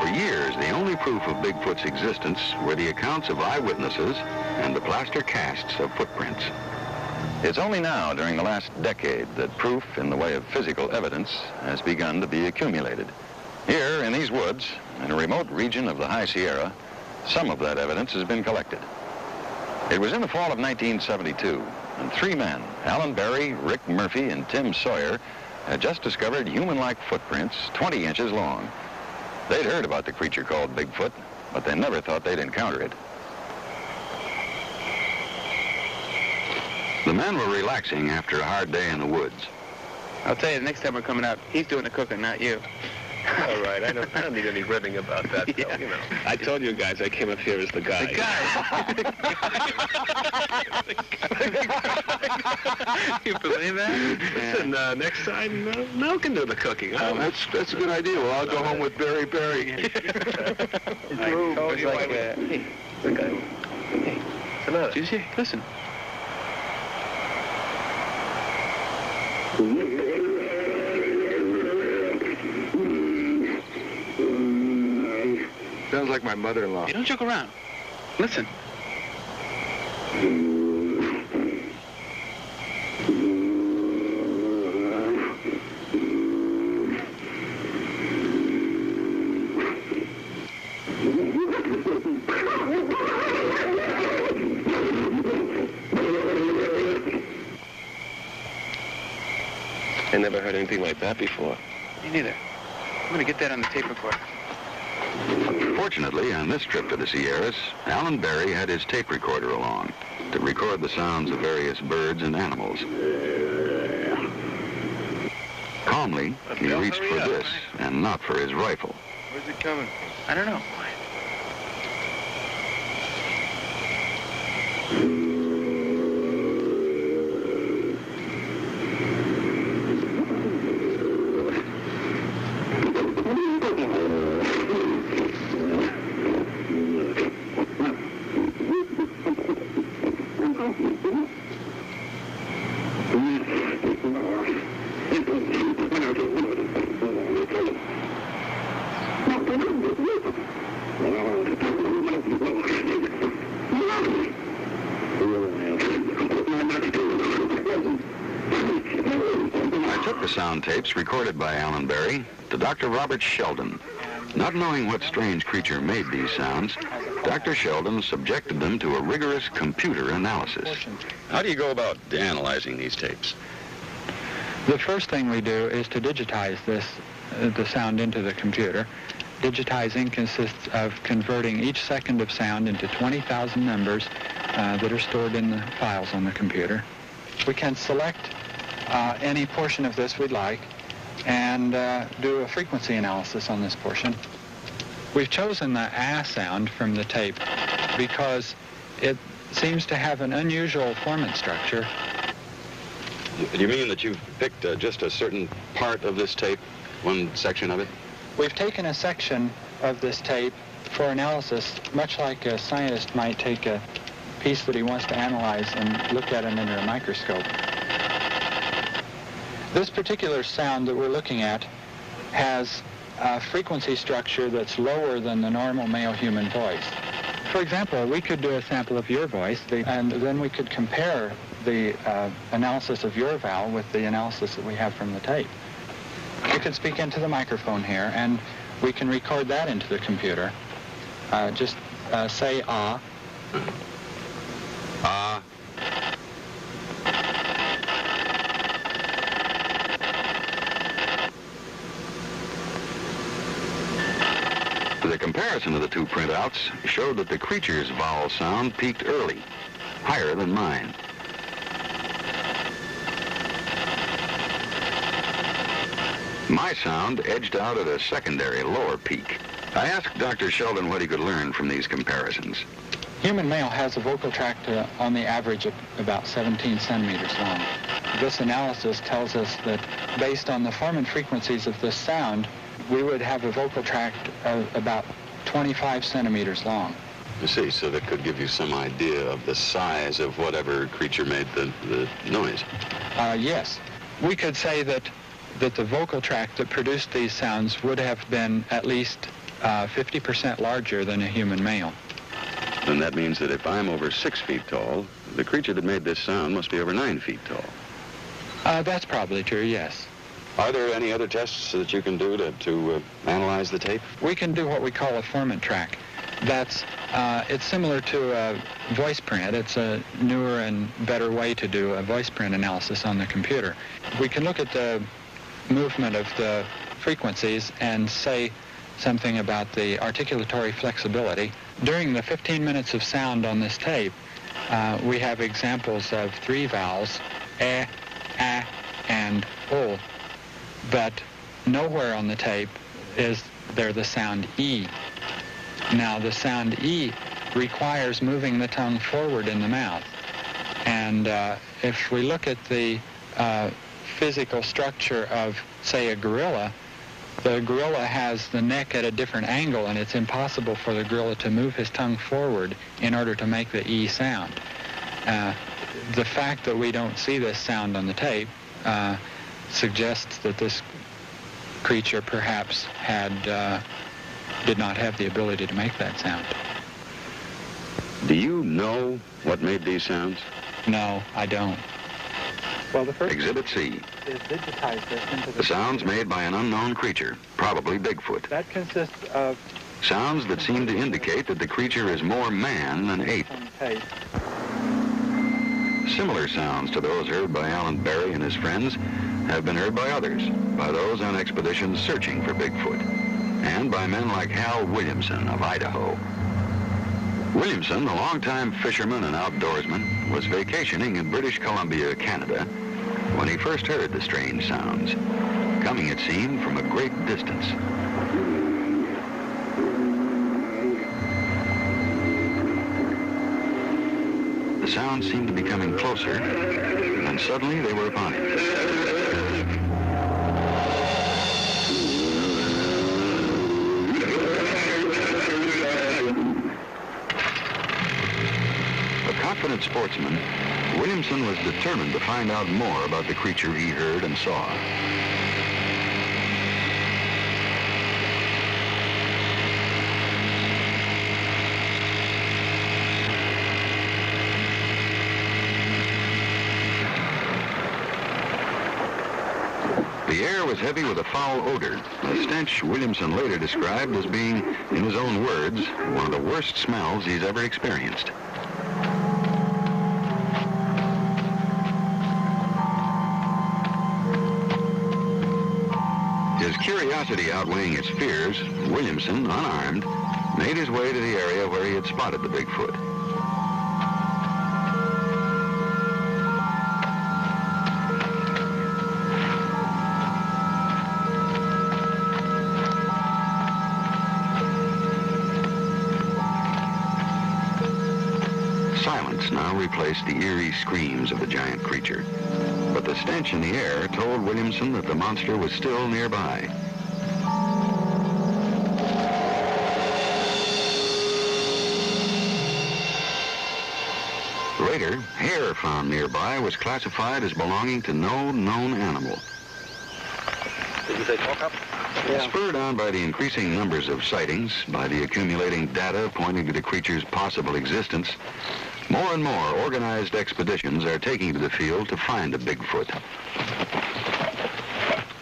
For years, the only proof of Bigfoot's existence were the accounts of eyewitnesses and the plaster casts of footprints. It's only now, during the last decade, that proof in the way of physical evidence has begun to be accumulated. Here, in these woods, in a remote region of the High Sierra, some of that evidence has been collected. It was in the fall of 1972, and three men, Alan Berry, Rick Murphy, and Tim Sawyer, had just discovered human-like footprints 20 inches long. They'd heard about the creature called Bigfoot, but they never thought they'd encounter it. The men were relaxing after a hard day in the woods. I'll tell you, the next time we're coming out, he's doing the cooking, not you. All right, I don't need any ribbing about that, Yeah. though, you know. I told you guys I came up here as the guy. The guy. You believe that? Listen, next time, Mel can do the cooking. Huh? That's a good idea. Well, I'll go home with Berry. I told you hey, the guy. Hey, Sonata. did you see? Listen. Sounds like my mother-in-law. Hey, don't joke around. Listen. I never heard anything like that before. Me neither. I'm going to get that on the tape recorder. Fortunately, on this trip to the Sierras, Alan Berry had his tape recorder along to record the sounds of various birds and animals. Calmly, he reached for this and not for his rifle. Where's it coming? I don't know. Sound tapes recorded by Alan Berry to Dr. Robert Sheldon. Not knowing what strange creature made these sounds, Dr. Sheldon subjected them to a rigorous computer analysis. How do you go about analyzing these tapes? The first thing we do is to digitize the sound into the computer. Digitizing consists of converting each second of sound into 20,000 numbers that are stored in the files on the computer. We can select any portion of this we'd like and do a frequency analysis on this portion. We've chosen the ah sound from the tape because it seems to have an unusual formant structure. You mean that you've picked just a certain part of this tape, one section of it? We've taken a section of this tape for analysis, much like a scientist might take a piece that he wants to analyze and look at it under a microscope. This particular sound that we're looking at has a frequency structure that's lower than the normal male human voice. For example, we could do a sample of your voice, and then we could compare the analysis of your vowel with the analysis that we have from the tape. You could speak into the microphone here, and we can record that into the computer. Just say ah. Ah. The comparison of the two printouts showed that the creature's vowel sound peaked early, higher than mine. My sound edged out at a secondary, lower peak. I asked Dr. Sheldon what he could learn from these comparisons. Human male has a vocal tract on the average of about 17 centimeters long. This analysis tells us that based on the form and frequencies of this sound, we would have a vocal tract of about 25 centimeters long. You see, so that could give you some idea of the size of whatever creature made the noise. Yes. We could say that the vocal tract that produced these sounds would have been at least 50% larger than a human male. Then that means that if I'm over 6 feet tall, the creature that made this sound must be over 9 feet tall. That's probably true, yes. Are there any other tests that you can do to analyze the tape? We can do what we call a formant track. It's similar to a voice print. It's a newer and better way to do a voice print analysis on the computer. We can look at the movement of the frequencies and say something about the articulatory flexibility. During the 15 minutes of sound on this tape, we have examples of 3 vowels, eh, ah, and o, but nowhere on the tape is there the sound E. Now, the sound E requires moving the tongue forward in the mouth. And if we look at the physical structure of, say, a gorilla, the gorilla has the neck at a different angle, and it's impossible for the gorilla to move his tongue forward in order to make the E sound. The fact that we don't see this sound on the tape suggests that this creature perhaps did not have the ability to make that sound. Do you know what made these sounds? No, I don't. Well, the first Exhibit C. is digitize this into The sounds made by an unknown creature, probably Bigfoot. That consists of Sounds that seem to indicate that the creature is more man than ape. tape. Similar sounds to those heard by Alan Berry and his friends have been heard by others, by those on expeditions searching for Bigfoot, and by men like Hal Williamson of Idaho. Williamson, a longtime fisherman and outdoorsman, was vacationing in British Columbia, Canada, when he first heard the strange sounds, coming, it seemed, from a great distance. The sounds seemed to be coming closer, and suddenly they were upon him. Confident sportsman, Williamson was determined to find out more about the creature he heard and saw. The air was heavy with a foul odor, a stench Williamson later described as being, in his own words, one of the worst smells he's ever experienced. His curiosity outweighing his fears, Williamson, unarmed, made his way to the area where he had spotted the Bigfoot. Silence now replaced the eerie screams of the giant creature. But the stench in the air told Williamson that the monster was still nearby. Later, hair found nearby was classified as belonging to no known animal. Did you say talk up? Yeah. Spurred on by the increasing numbers of sightings, by the accumulating data pointing to the creature's possible existence, more and more organized expeditions are taking to the field to find a Bigfoot.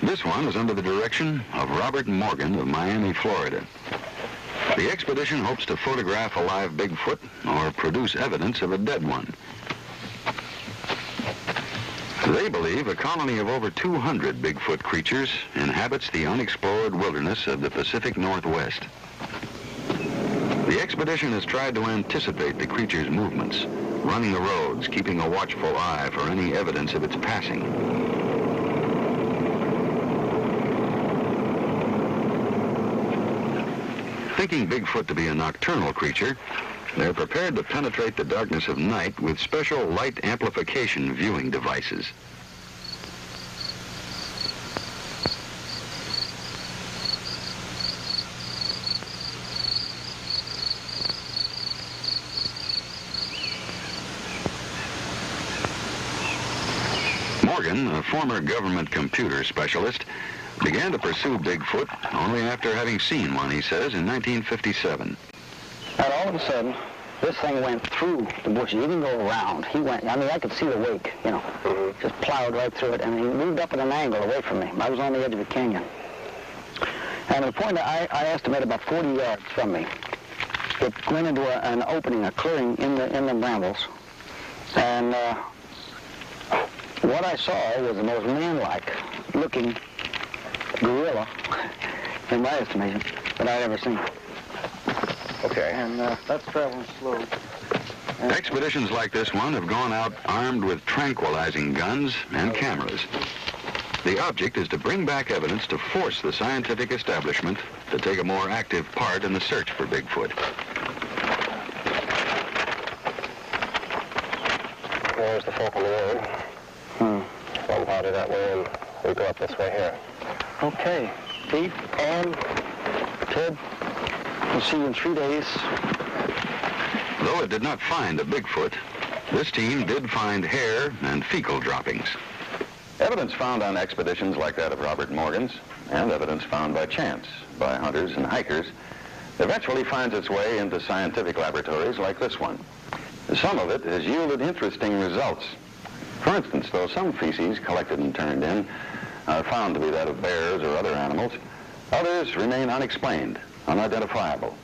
This one is under the direction of Robert Morgan of Miami, Florida. The expedition hopes to photograph a live Bigfoot or produce evidence of a dead one. They believe a colony of over 200 Bigfoot creatures inhabits the unexplored wilderness of the Pacific Northwest. The expedition has tried to anticipate the creature's movements, running the roads, keeping a watchful eye for any evidence of its passing. Thinking Bigfoot to be a nocturnal creature, they're prepared to penetrate the darkness of night with special light amplification viewing devices. Morgan, a former government computer specialist, began to pursue Bigfoot only after having seen one, he says, in 1957. And all of a sudden, this thing went through the bushes. He didn't go around. He went, I mean, I could see the wake, you know. Just plowed right through it, and he moved up at an angle away from me. I was on the edge of a canyon. And at the point I estimate about 40 yards from me, it went into an opening, a clearing in the brambles. And what I saw was the most man-like looking gorilla, in my estimation, that I'd ever seen. Okay. And that's traveling slow. Expeditions like this one have gone out armed with tranquilizing guns and cameras. The object is to bring back evidence to force the scientific establishment to take a more active part in the search for Bigfoot. There's the fork in the road. One part of that way, and we go up this way here. Okay. Pete, Ann, Ted, we'll see you in 3 days. Though it did not find a Bigfoot, this team did find hair and fecal droppings. Evidence found on expeditions like that of Robert Morgan's, and evidence found by chance by hunters and hikers, eventually finds its way into scientific laboratories like this one. Some of it has yielded interesting results. For instance, though some feces collected and turned in are found to be that of bears or other animals, others remain unexplained, unidentifiable,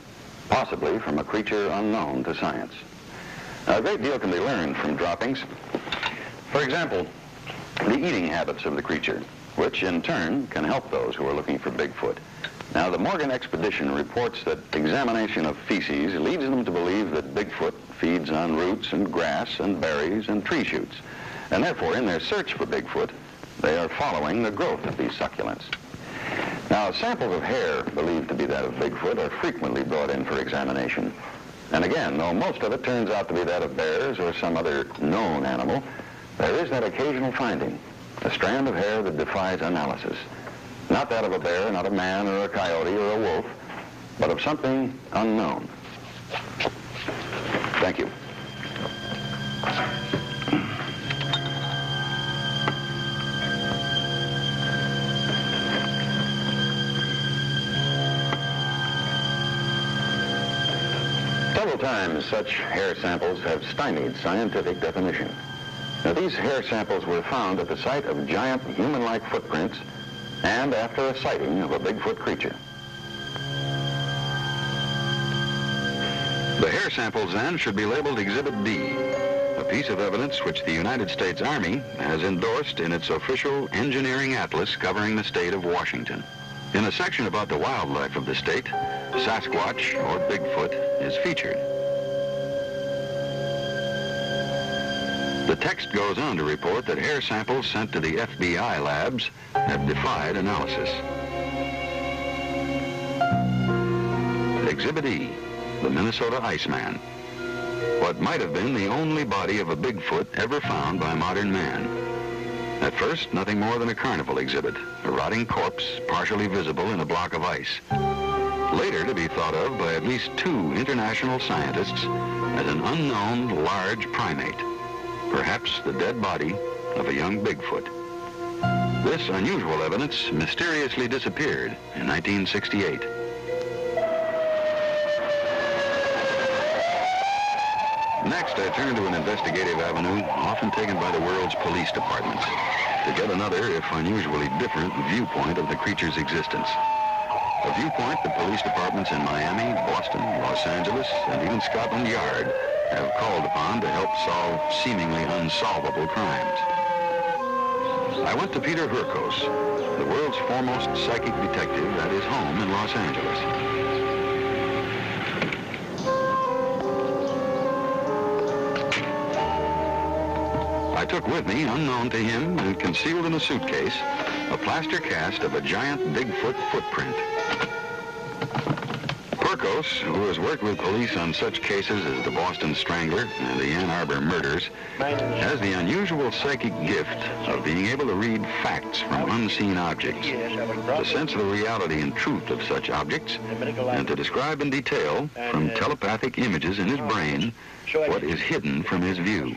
possibly from a creature unknown to science. Now, a great deal can be learned from droppings. For example, the eating habits of the creature, which in turn can help those who are looking for Bigfoot. Now, the Morgan expedition reports that examination of feces leads them to believe that Bigfoot feeds on roots and grass and berries and tree shoots. And therefore, in their search for Bigfoot, they are following the growth of these succulents. Now, samples of hair believed to be that of Bigfoot are frequently brought in for examination. And again, though most of it turns out to be that of bears or some other known animal, there is that occasional finding, a strand of hair that defies analysis. Not that of a bear, not a man or a coyote or a wolf, but of something unknown. Thank you. Several times, such hair samples have stymied scientific definition. Now, these hair samples were found at the site of giant human-like footprints and after a sighting of a Bigfoot creature. The hair samples, then, should be labeled Exhibit D, a piece of evidence which the United States Army has endorsed in its official engineering atlas covering the state of Washington. In a section about the wildlife of the state, Sasquatch, or Bigfoot, is featured. The text goes on to report that hair samples sent to the FBI labs have defied analysis. Exhibit E, the Minnesota Iceman. What might have been the only body of a Bigfoot ever found by modern man. At first, nothing more than a carnival exhibit, a rotting corpse partially visible in a block of ice. Later to be thought of by at least 2 international scientists as an unknown large primate, perhaps the dead body of a young Bigfoot. This unusual evidence mysteriously disappeared in 1968. Next, I turned to an investigative avenue often taken by the world's police departments to get another, if unusually different, viewpoint of the creature's existence. A viewpoint that police departments in Miami, Boston, Los Angeles, and even Scotland Yard have called upon to help solve seemingly unsolvable crimes. I went to Peter Hurkos, the world's foremost psychic detective at his home in Los Angeles. I took with me, unknown to him and concealed in a suitcase, a plaster cast of a giant Bigfoot footprint. Hurkos, who has worked with police on such cases as the Boston Strangler and the Ann Arbor murders, has the unusual psychic gift of being able to read facts from unseen objects, to sense the reality and truth of such objects, and to describe in detail, from telepathic images in his brain, what is hidden from his view.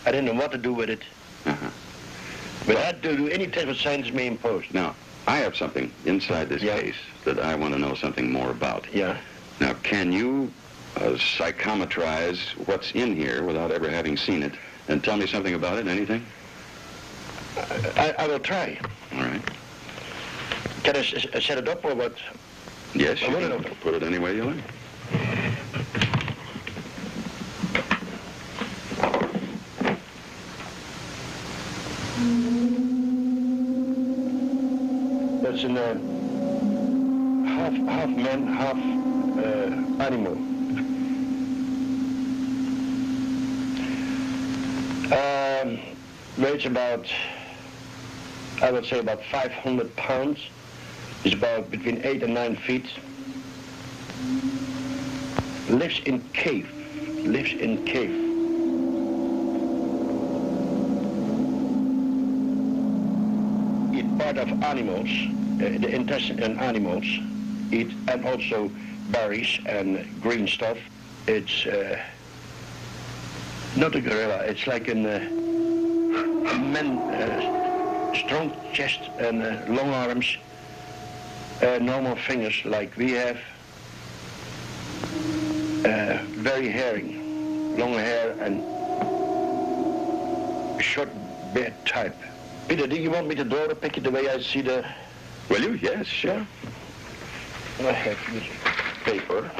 I didn't know what to do with it. But I had to do any test what science may impose. Now, I have something inside this case that I want to know something more about. Yeah. Now, can you psychometrize what's in here without ever having seen it and tell me something about it, anything? I will try. All right. Can I set it up or what? Yes, you can put it any way you like. That's in half man, half animal. Weighs about, I would say about 500 pounds. Is about between 8 and 9 feet. Lives in cave. Eat part of animals, the intestine in animals eat, and also berries and green stuff. It's not a gorilla. It's like a man, strong chest and long arms, normal fingers like we have. Very hairy, long hair and short beard type. Peter, do you want me to draw the picture the way I see the... Will you? Yes, sure. I have this paper.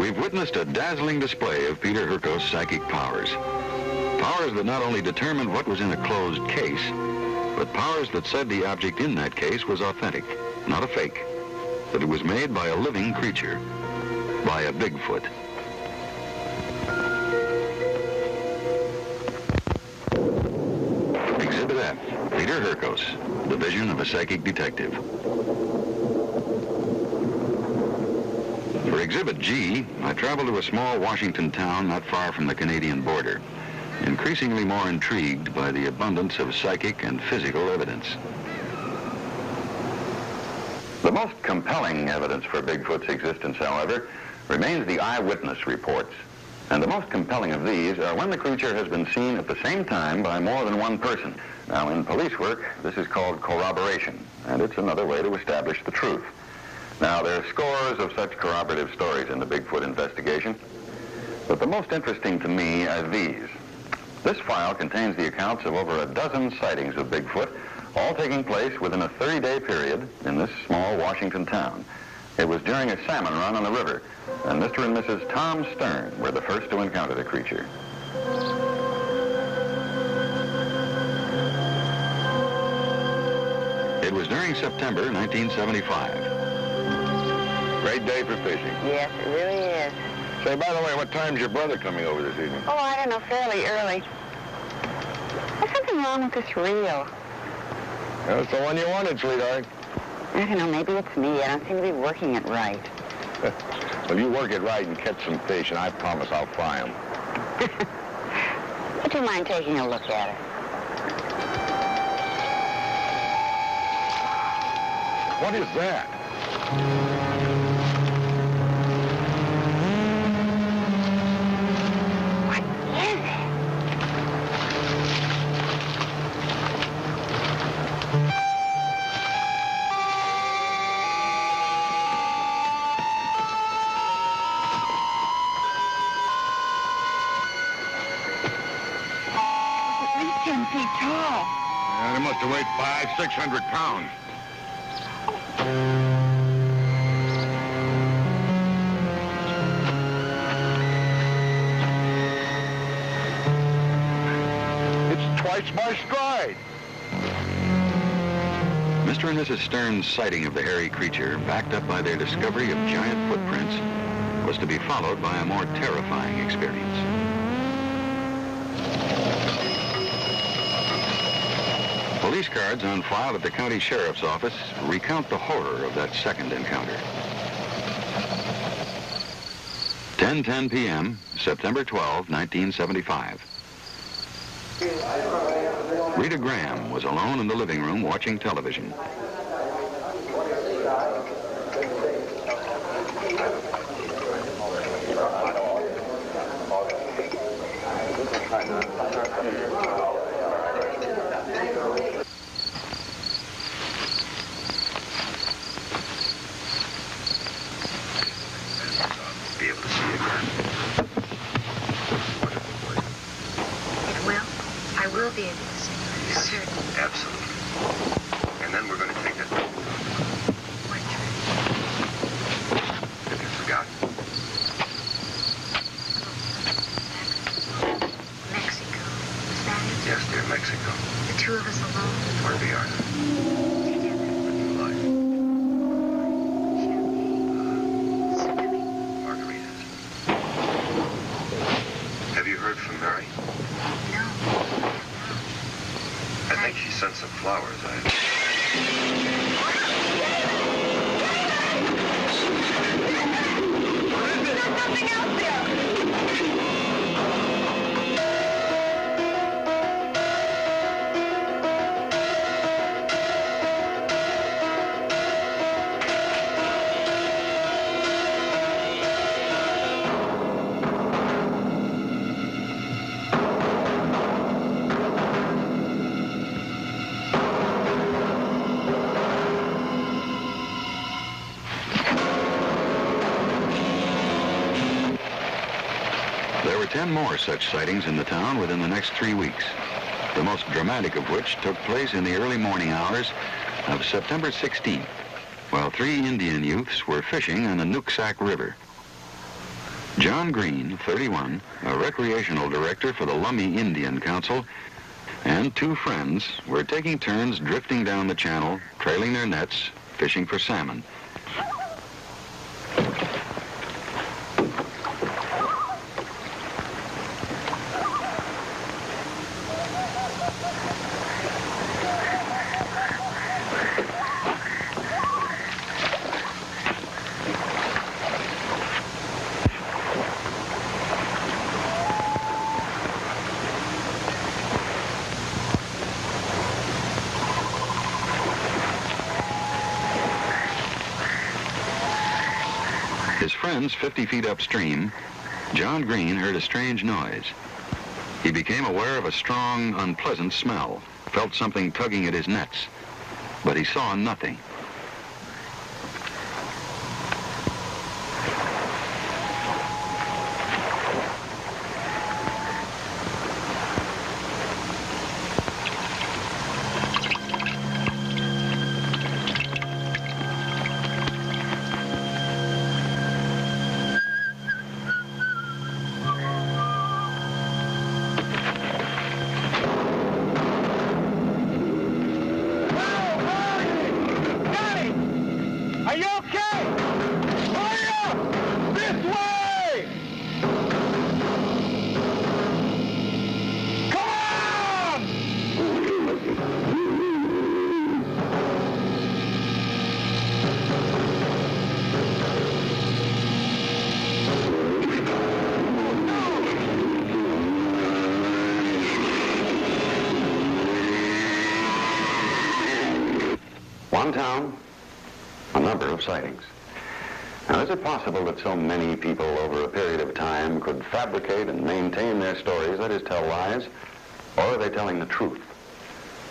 We've witnessed a dazzling display of Peter Hurkos' psychic powers. Powers that not only determined what was in a closed case, but powers that said the object in that case was authentic, not a fake, that it was made by a living creature, by a Bigfoot. Exhibit F, Peter Hurkos, the vision of a psychic detective. For Exhibit G, I traveled to a small Washington town not far from the Canadian border, increasingly more intrigued by the abundance of psychic and physical evidence. The most compelling evidence for Bigfoot's existence, however, remains the eyewitness reports. And the most compelling of these are when the creature has been seen at the same time by more than one person. Now, in police work, this is called corroboration, and it's another way to establish the truth. Now, there are scores of such corroborative stories in the Bigfoot investigation, but the most interesting to me are these. This file contains the accounts of over a dozen sightings of Bigfoot, all taking place within a 30-day period in this small Washington town. It was during a salmon run on the river, and Mr. and Mrs. Tom Stern were the first to encounter the creature. It was during September 1975. Great day for fishing. Yes, it really is. Say, by the way, what time's your brother coming over this evening? Oh, I don't know, fairly early. There's something wrong with this reel. That's the one you wanted, sweetheart. I don't know, maybe it's me. I don't seem to be working it right. Well, you work it right and catch some fish, and I promise I'll fry them. Would you mind taking a look at it? What is that? They must have weighed 500-600 pounds. It's twice my stride. Mr. and Mrs. Stern's sighting of the hairy creature, backed up by their discovery of giant footprints, was to be followed by a more terrifying experience. Police cards on file at the county sheriff's office recount the horror of that second encounter. 10:10 p.m., September 12, 1975. Rita Graham was alone in the living room watching television. Be able to see you. Certain. Absolutely. And then we're going to take that. What trip? Have you forgotten? Mexico. Is that it? Yes, dear, Mexico. The two of us alone? Where we are. Together. A new life. Champagne. Margaritas. Have you heard from Mary? No. I think she sent some flowers. There's something out there! There were 10 more such sightings in the town within the next 3 weeks, the most dramatic of which took place in the early morning hours of September 16th, while 3 Indian youths were fishing on the Nooksack River. John Green, 31, a recreational director for the Lummi Indian Council, and 2 friends were taking turns drifting down the channel, trailing their nets, fishing for salmon. His friends 50 feet upstream, John Green heard a strange noise. He became aware of a strong, unpleasant smell, felt something tugging at his nets, but he saw nothing. One town, a number of sightings. Now, is it possible that so many people over a period of time could fabricate and maintain their stories, that is, tell lies, or are they telling the truth?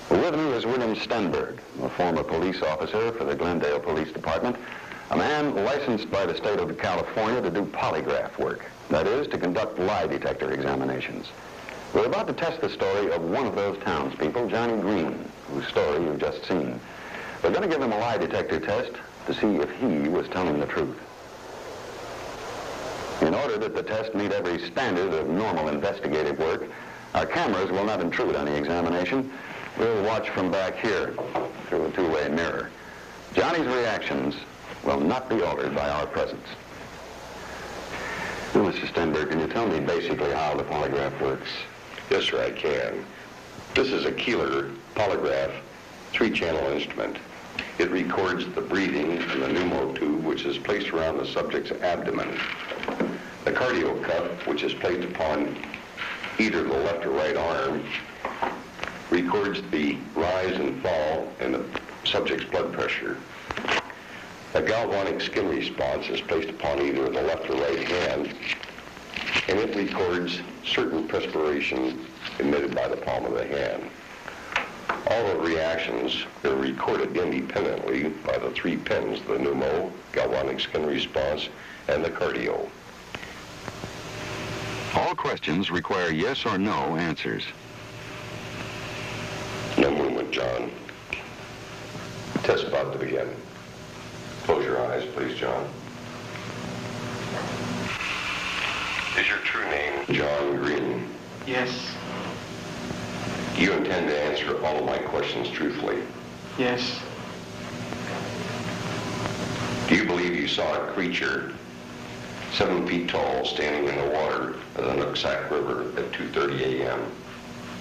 Well, with me is William Stenberg, a former police officer for the Glendale Police Department, a man licensed by the state of California to do polygraph work, that is, to conduct lie detector examinations. We're about to test the story of one of those townspeople, Johnny Green, whose story you've just seen. We're going to give him a lie detector test to see if he was telling the truth. In order that the test meet every standard of normal investigative work, our cameras will not intrude on the examination. We'll watch from back here through a two-way mirror. Johnny's reactions will not be altered by our presence. Now, Mr. Stenberg, can you tell me basically how the polygraph works? Yes, sir, I can. This is a Keeler polygraph 3-channel instrument. It records the breathing in the pneumo tube, which is placed around the subject's abdomen. The cardio cuff, which is placed upon either the left or right arm, records the rise and fall in the subject's blood pressure. A galvanic skin response is placed upon either the left or right hand, and it records certain perspiration emitted by the palm of the hand. All the reactions are recorded independently by the 3 pins, the pneumo, galvanic skin response, and the cardio. All questions require yes or no answers. No movement, John. Test about to begin. Close your eyes, please, John. Is your true name John Green? Yes. Do you intend to answer all of my questions truthfully? Yes. Do you believe you saw a creature 7 feet tall standing in the water of the Nooksack River at 2:30 a.m.?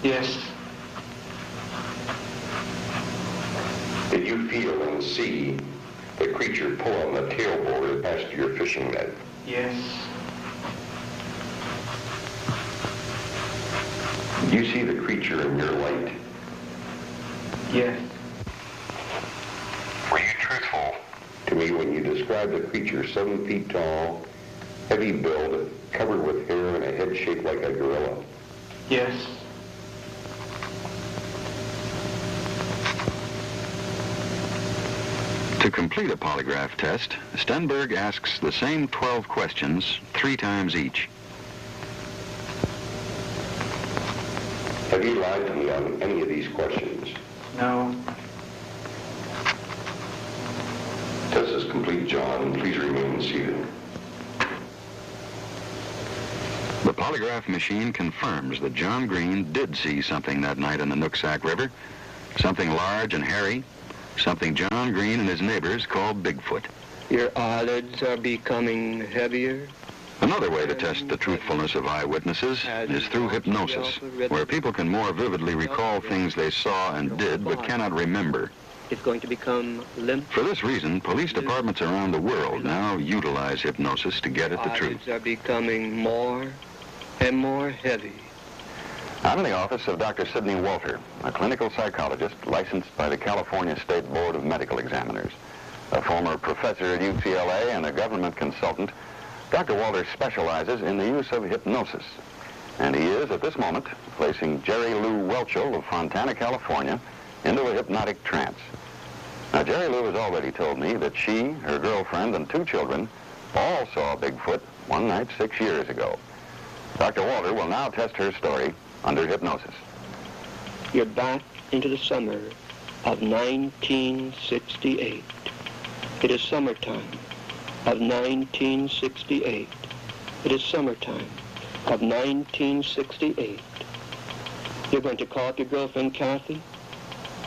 Yes. Did you feel and see the creature pull on the tailboard attached to your fishing net? Yes. Did you see the creature in your light? Yes. Were you truthful to me when you described the creature 7 feet tall, heavy build, covered with hair and a head shaped like a gorilla? Yes. To complete a polygraph test, Stenberg asks the same 12 questions 3 times each. Have you lied to me on any of these questions? No. Test is complete, John. Please remain seated. The polygraph machine confirms that John Green did see something that night in the Nooksack River, something large and hairy, something John Green and his neighbors called Bigfoot. Your eyelids are becoming heavier. Another way to test the truthfulness of eyewitnesses is through hypnosis, where people can more vividly recall things they saw and did but cannot remember. It's going to become limp. For this reason, police departments around the world now utilize hypnosis to get at the truth. Eyelids are becoming more and more heavy. I'm in the office of Dr. Sidney Walter, a clinical psychologist licensed by the California State Board of Medical Examiners. A former professor at UCLA and a government consultant, Dr. Walter specializes in the use of hypnosis. And he is, at this moment, placing Jerry Lou Welchel of Fontana, California, into a hypnotic trance. Now, Jerry Lou has already told me that she, her girlfriend, and 2 children all saw Bigfoot one night 6 years ago. Dr. Walter will now test her story under hypnosis. You're back into the summer of 1968. It is summertime of 1968. It is summertime of 1968. You're going to call up your girlfriend, Kathy.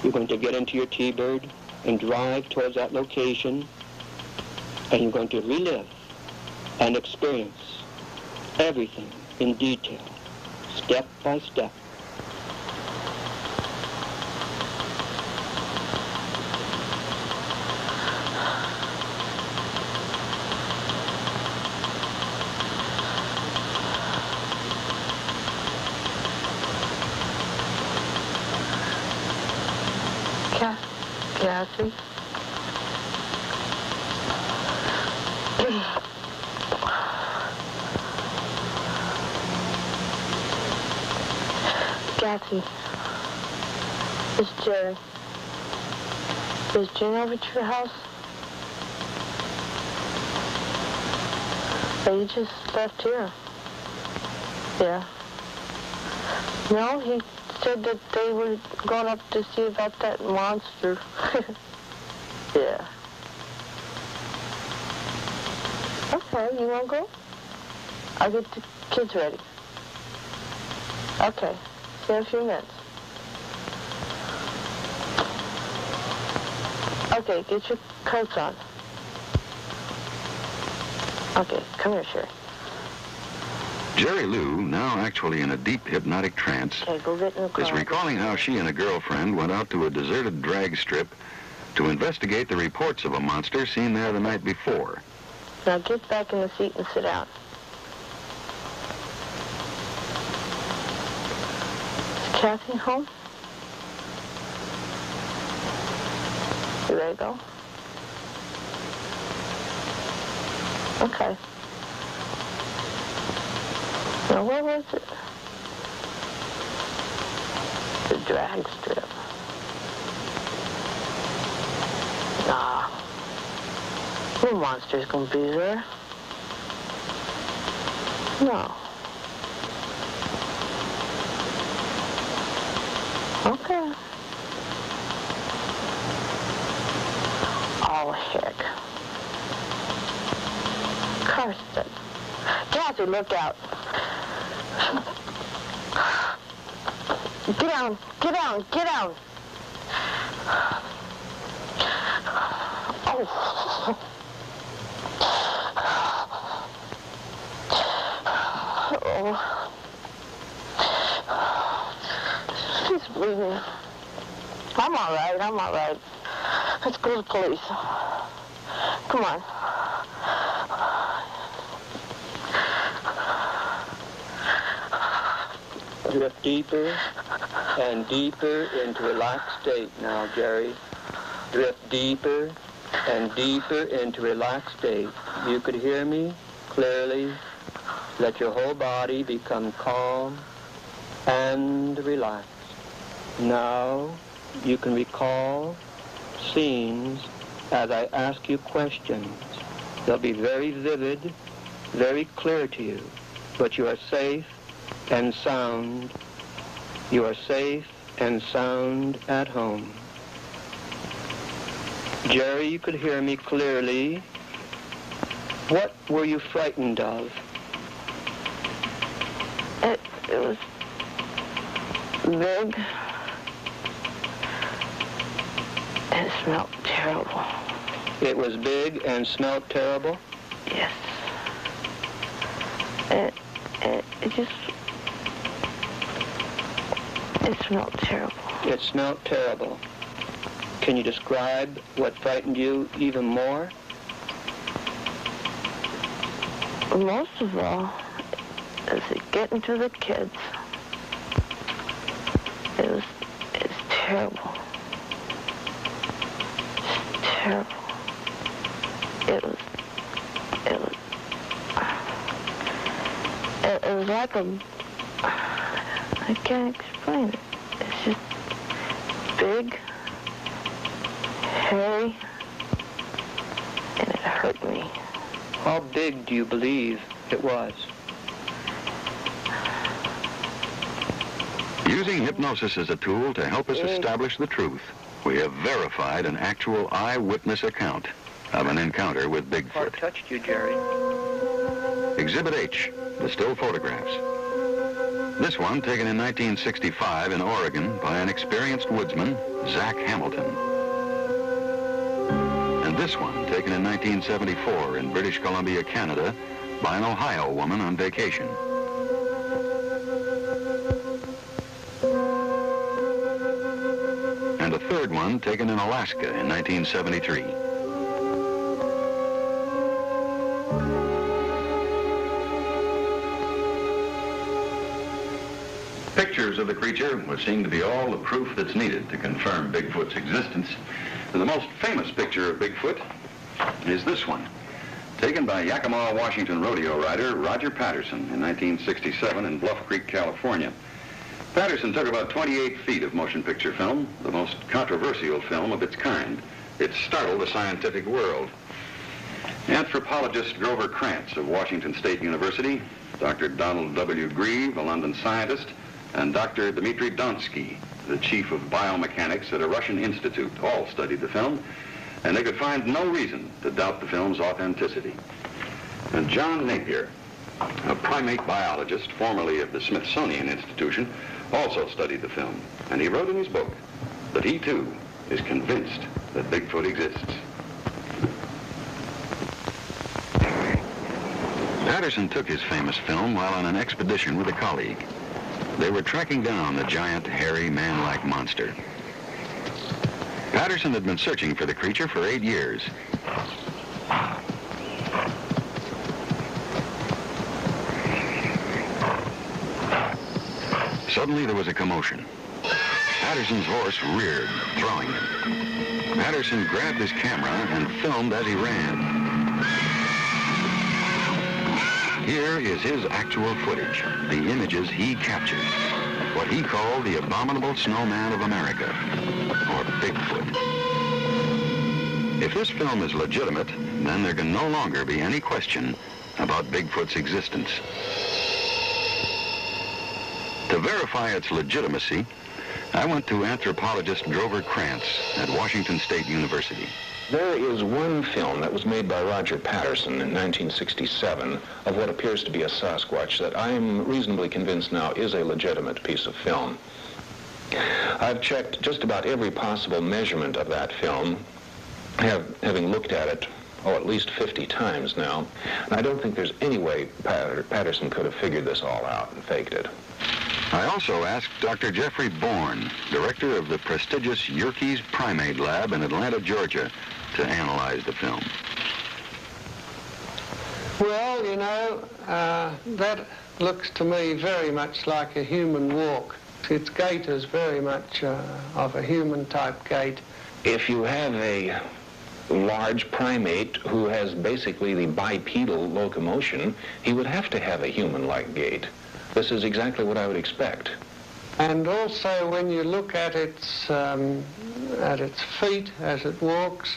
You're going to get into your T-Bird and drive towards that location, and you're going to relive and experience everything in detail, step by step. Kathy? Kathy, it's Jerry. Is Jane over to your house? Or you just left here? Yeah. No, he said that they were going up to see about that monster. Yeah. Okay, you want to go? I'll get the kids ready. Okay, see you in a few minutes. Okay, get your coats on. Okay, come here, Sherry. Jerry Lou, now actually in a deep hypnotic trance, Okay, go get in the car. is recalling how she and a girlfriend went out to a deserted drag strip to investigate the reports of a monster seen there the night before. Now get back in the seat and sit down. Is Kathy home? You ready to go? Okay. Now, where was it? The drag strip. Nah. No monster's gonna be there. No. Okay. Oh, heck. Karsten. Kathy, look out. Get down, get down, get down. Oh. Oh. She's bleeding. I'm all right, I'm all right. Let's go to the police. Come on. Drift deeper and deeper into relaxed state now, Jerry. Drift deeper and deeper into relaxed state. You could hear me clearly. Let your whole body become calm and relaxed. Now you can recall scenes as I ask you questions. They'll be very vivid, very clear to you, but you are safe and sound. You are safe and sound at home. Jerry, you could hear me clearly. What were you frightened of? It was big. It smelled terrible. It was big and smelled terrible? Yes. It smelled terrible. It smelled terrible. Can you describe what frightened you even more? Most of all, is it getting to the kids. It's terrible. It's terrible. It was like I can't explain it. It's just big, hairy, and it hurt me. How big do you believe it was? Using hypnosis as a tool to help us establish the truth, we have verified an actual eyewitness account of an encounter with Bigfoot. What touched you, Jerry? Exhibit H, the still photographs. This one taken in 1965 in Oregon by an experienced woodsman, Zach Hamilton. And this one taken in 1974 in British Columbia, Canada, by an Ohio woman on vacation. And a third one taken in Alaska in 1973. Pictures of the creature would seem to be all the proof that's needed to confirm Bigfoot's existence. And the most famous picture of Bigfoot is this one, taken by Yakima, Washington rodeo rider Roger Patterson in 1967 in Bluff Creek, California. Patterson took about 28 feet of motion picture film, the most controversial film of its kind. It startled the scientific world. Anthropologist Grover Krantz of Washington State University, Dr. Donald W. Grieve, a London scientist, and Dr. Dmitry Donsky, the chief of biomechanics at a Russian institute, all studied the film, and they could find no reason to doubt the film's authenticity. And John Napier, a primate biologist formerly of the Smithsonian Institution, also studied the film, and he wrote in his book that he, too, is convinced that Bigfoot exists. Patterson took his famous film while on an expedition with a colleague. They were tracking down the giant, hairy, man-like monster. Patterson had been searching for the creature for 8 years. Suddenly, there was a commotion. Patterson's horse reared, throwing him. Patterson grabbed his camera and filmed as he ran. Here is his actual footage, the images he captured, what he called the abominable snowman of America, or Bigfoot. If this film is legitimate, then there can no longer be any question about Bigfoot's existence. To verify its legitimacy, I went to anthropologist Grover Krantz at Washington State University. There is one film that was made by Roger Patterson in 1967 of what appears to be a Sasquatch that I am reasonably convinced now is a legitimate piece of film. I've checked just about every possible measurement of that film, having looked at it, at least 50 times now, and I don't think there's any way Patterson could have figured this all out and faked it. I also asked Dr. Jeffrey Bourne, director of the prestigious Yerkes Primate Lab in Atlanta, Georgia, to analyze the film. Well, you know, that looks to me very much like a human walk. Its gait is very much of a human-type gait. If you have a large primate who has basically the bipedal locomotion, he would have to have a human-like gait. This is exactly what I would expect. And also when you look at its feet as it walks,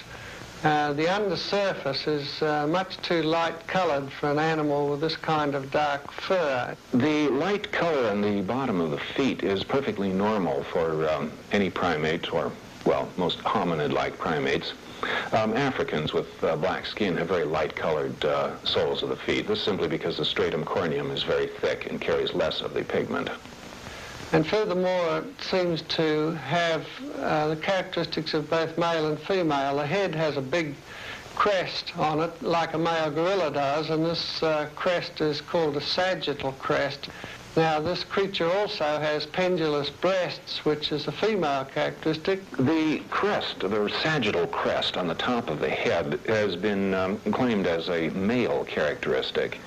the undersurface is much too light-colored for an animal with this kind of dark fur. The light color on the bottom of the feet is perfectly normal for any primate, or, well, most hominid-like primates. Africans with black skin have very light-colored soles of the feet. This is simply because the stratum corneum is very thick and carries less of the pigment. And furthermore, it seems to have the characteristics of both male and female. The head has a big crest on it, like a male gorilla does, and this crest is called a sagittal crest. Now, this creature also has pendulous breasts, which is a female characteristic. The crest, the sagittal crest on the top of the head, has been claimed as a male characteristic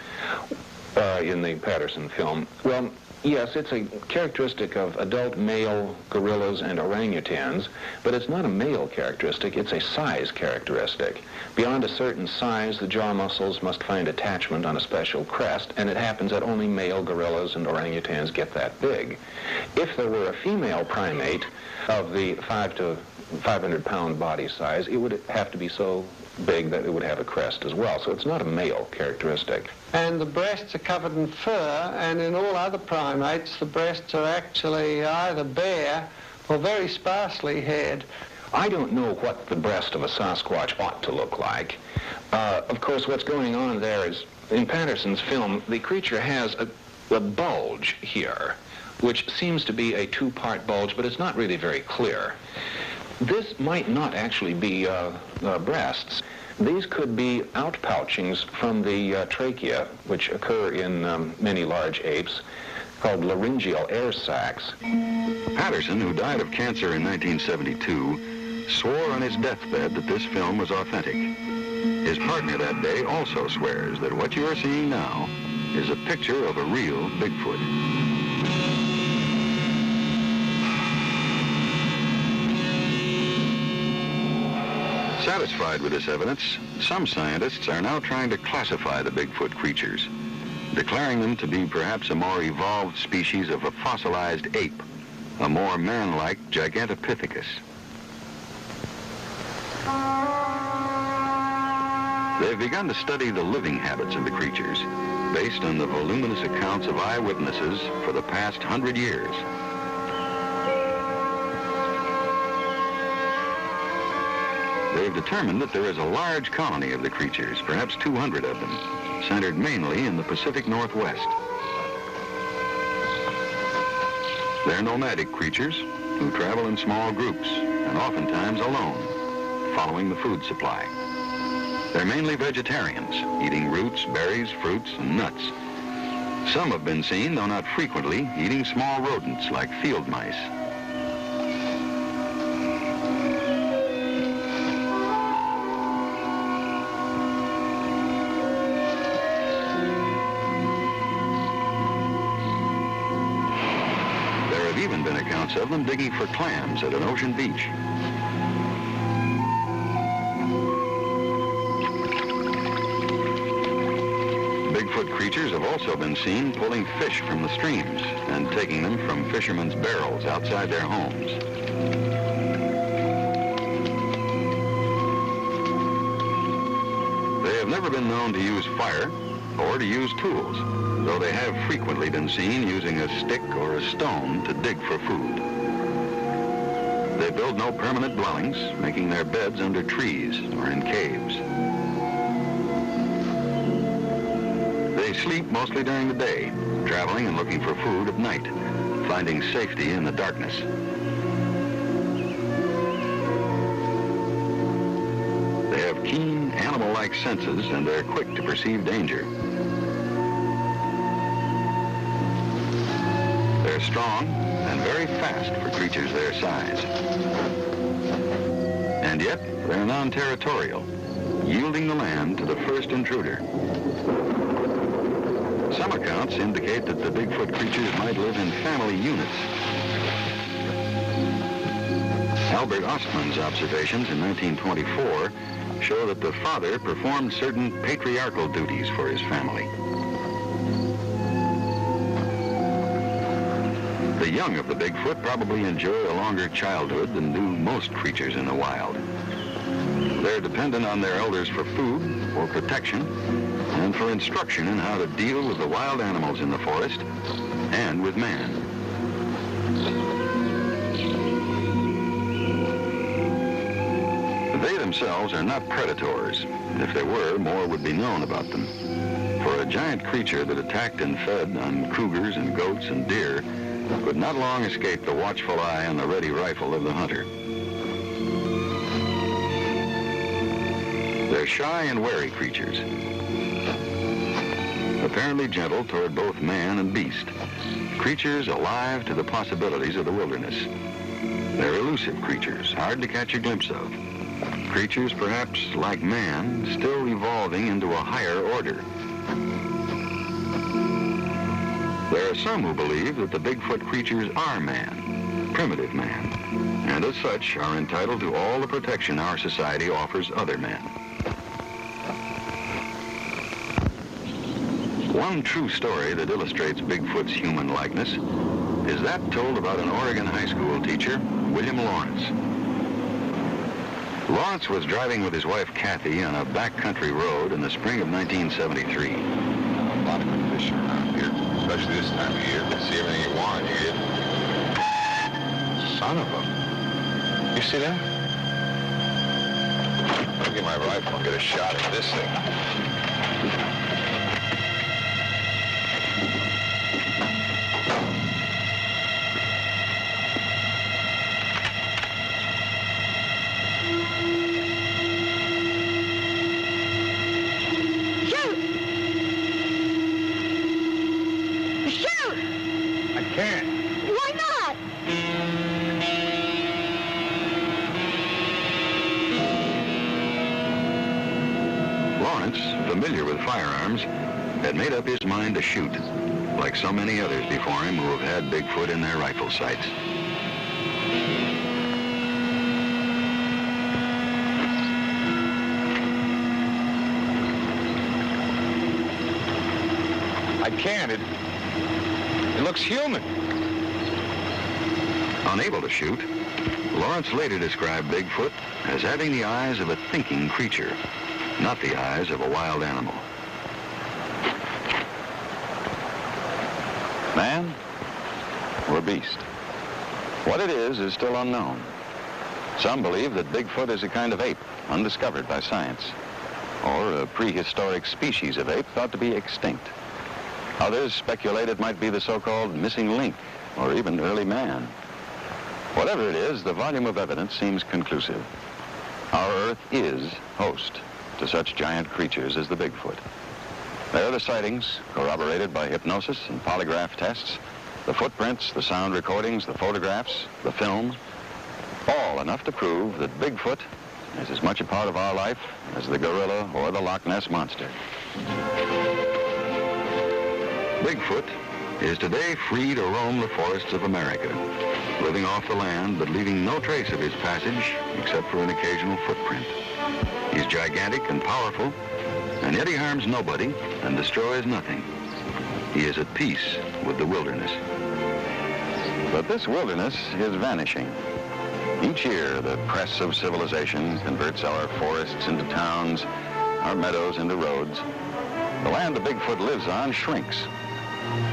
in the Patterson film. Well, yes, it's a characteristic of adult male gorillas and orangutans, but it's not a male characteristic, it's a size characteristic. Beyond a certain size, the jaw muscles must find attachment on a special crest, and it happens that only male gorillas and orangutans get that big. If there were a female primate of the 5 to 500-pound body size, it would have to be so big that it would have a crest as well. So it's not a male characteristic. And the breasts are covered in fur, and in all other primates, the breasts are actually either bare or very sparsely haired. I don't know what the breast of a Sasquatch ought to look like. Of course, what's going on there is, in Patterson's film, the creature has a bulge here, which seems to be a two-part bulge, but it's not really very clear. This might not actually be breasts. These could be outpouchings from the trachea, which occur in many large apes, called laryngeal air sacs. Patterson, who died of cancer in 1972, swore on his deathbed that this film was authentic. His partner that day also swears that what you are seeing now is a picture of a real Bigfoot. Satisfied with this evidence, some scientists are now trying to classify the Bigfoot creatures, declaring them to be perhaps a more evolved species of a fossilized ape, a more man-like Gigantopithecus. They've begun to study the living habits of the creatures, based on the voluminous accounts of eyewitnesses for the past 100 years. They've determined that there is a large colony of the creatures, perhaps 200 of them, centered mainly in the Pacific Northwest. They're nomadic creatures who travel in small groups and oftentimes alone, following the food supply. They're mainly vegetarians, eating roots, berries, fruits, and nuts. Some have been seen, though not frequently, eating small rodents like field mice. There have even been accounts of them digging for clams at an ocean beach. Bigfoot creatures have also been seen pulling fish from the streams and taking them from fishermen's barrels outside their homes. They have never been known to use fire or to use tools, though they have frequently been seen using a stick or a stone to dig for food. They build no permanent dwellings, making their beds under trees or in caves. They sleep mostly during the day, traveling and looking for food at night, finding safety in the darkness. They have keen, animal-like senses, and they're quick to perceive danger. They're strong and very fast for creatures their size. And yet, they're non-territorial, yielding the land to the first intruder. Some accounts indicate that the Bigfoot creatures might live in family units. Albert Ostman's observations in 1924 show that the father performed certain patriarchal duties for his family. The young of the Bigfoot probably enjoy a longer childhood than do most creatures in the wild. They're dependent on their elders for food, for protection, and for instruction in how to deal with the wild animals in the forest and with man. They themselves are not predators. If they were, more would be known about them. For a giant creature that attacked and fed on cougars and goats and deer could not long escape the watchful eye and the ready rifle of the hunter. They're shy and wary creatures, apparently gentle toward both man and beast, creatures alive to the possibilities of the wilderness. They're elusive creatures, hard to catch a glimpse of. Creatures perhaps like man, still evolving into a higher order. There are some who believe that the Bigfoot creatures are man, primitive man, and as such are entitled to all the protection our society offers other men. One true story that illustrates Bigfoot's human likeness is that told about an Oregon high school teacher, William Lawrence. Lawrence was driving with his wife, Kathy, on a backcountry road in the spring of 1973. A lot of good fish around here, especially this time of year. See everything you want, you get. Son of a... You see that? I'll get my rifle and get a shot at this thing. Familiar with firearms, had made up his mind to shoot, like so many others before him who have had Bigfoot in their rifle sights. I can't. It looks human. Unable to shoot, Lawrence later described Bigfoot as having the eyes of a thinking creature, not the eyes of a wild animal. Man or beast? What it is still unknown. Some believe that Bigfoot is a kind of ape, undiscovered by science, or a prehistoric species of ape thought to be extinct. Others speculate it might be the so-called missing link, or even early man. Whatever it is, the volume of evidence seems conclusive. Our Earth is host to such giant creatures as the Bigfoot. There are the sightings, corroborated by hypnosis and polygraph tests, the footprints, the sound recordings, the photographs, the film, all enough to prove that Bigfoot is as much a part of our life as the gorilla or the Loch Ness Monster. Bigfoot is today free to roam the forests of America, living off the land but leaving no trace of his passage except for an occasional footprint. He's gigantic and powerful, and yet he harms nobody and destroys nothing. He is at peace with the wilderness. But this wilderness is vanishing. Each year, the press of civilization converts our forests into towns, our meadows into roads. The land the Bigfoot lives on shrinks.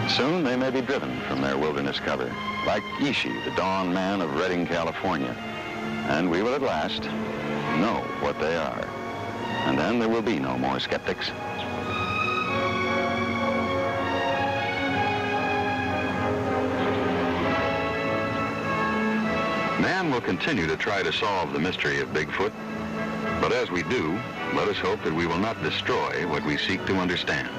Soon they may be driven from their wilderness cover, like Ishi, the dawn man of Redding, California. And we will at last know what they are. And then there will be no more skeptics. Man will continue to try to solve the mystery of Bigfoot, but as we do, let us hope that we will not destroy what we seek to understand.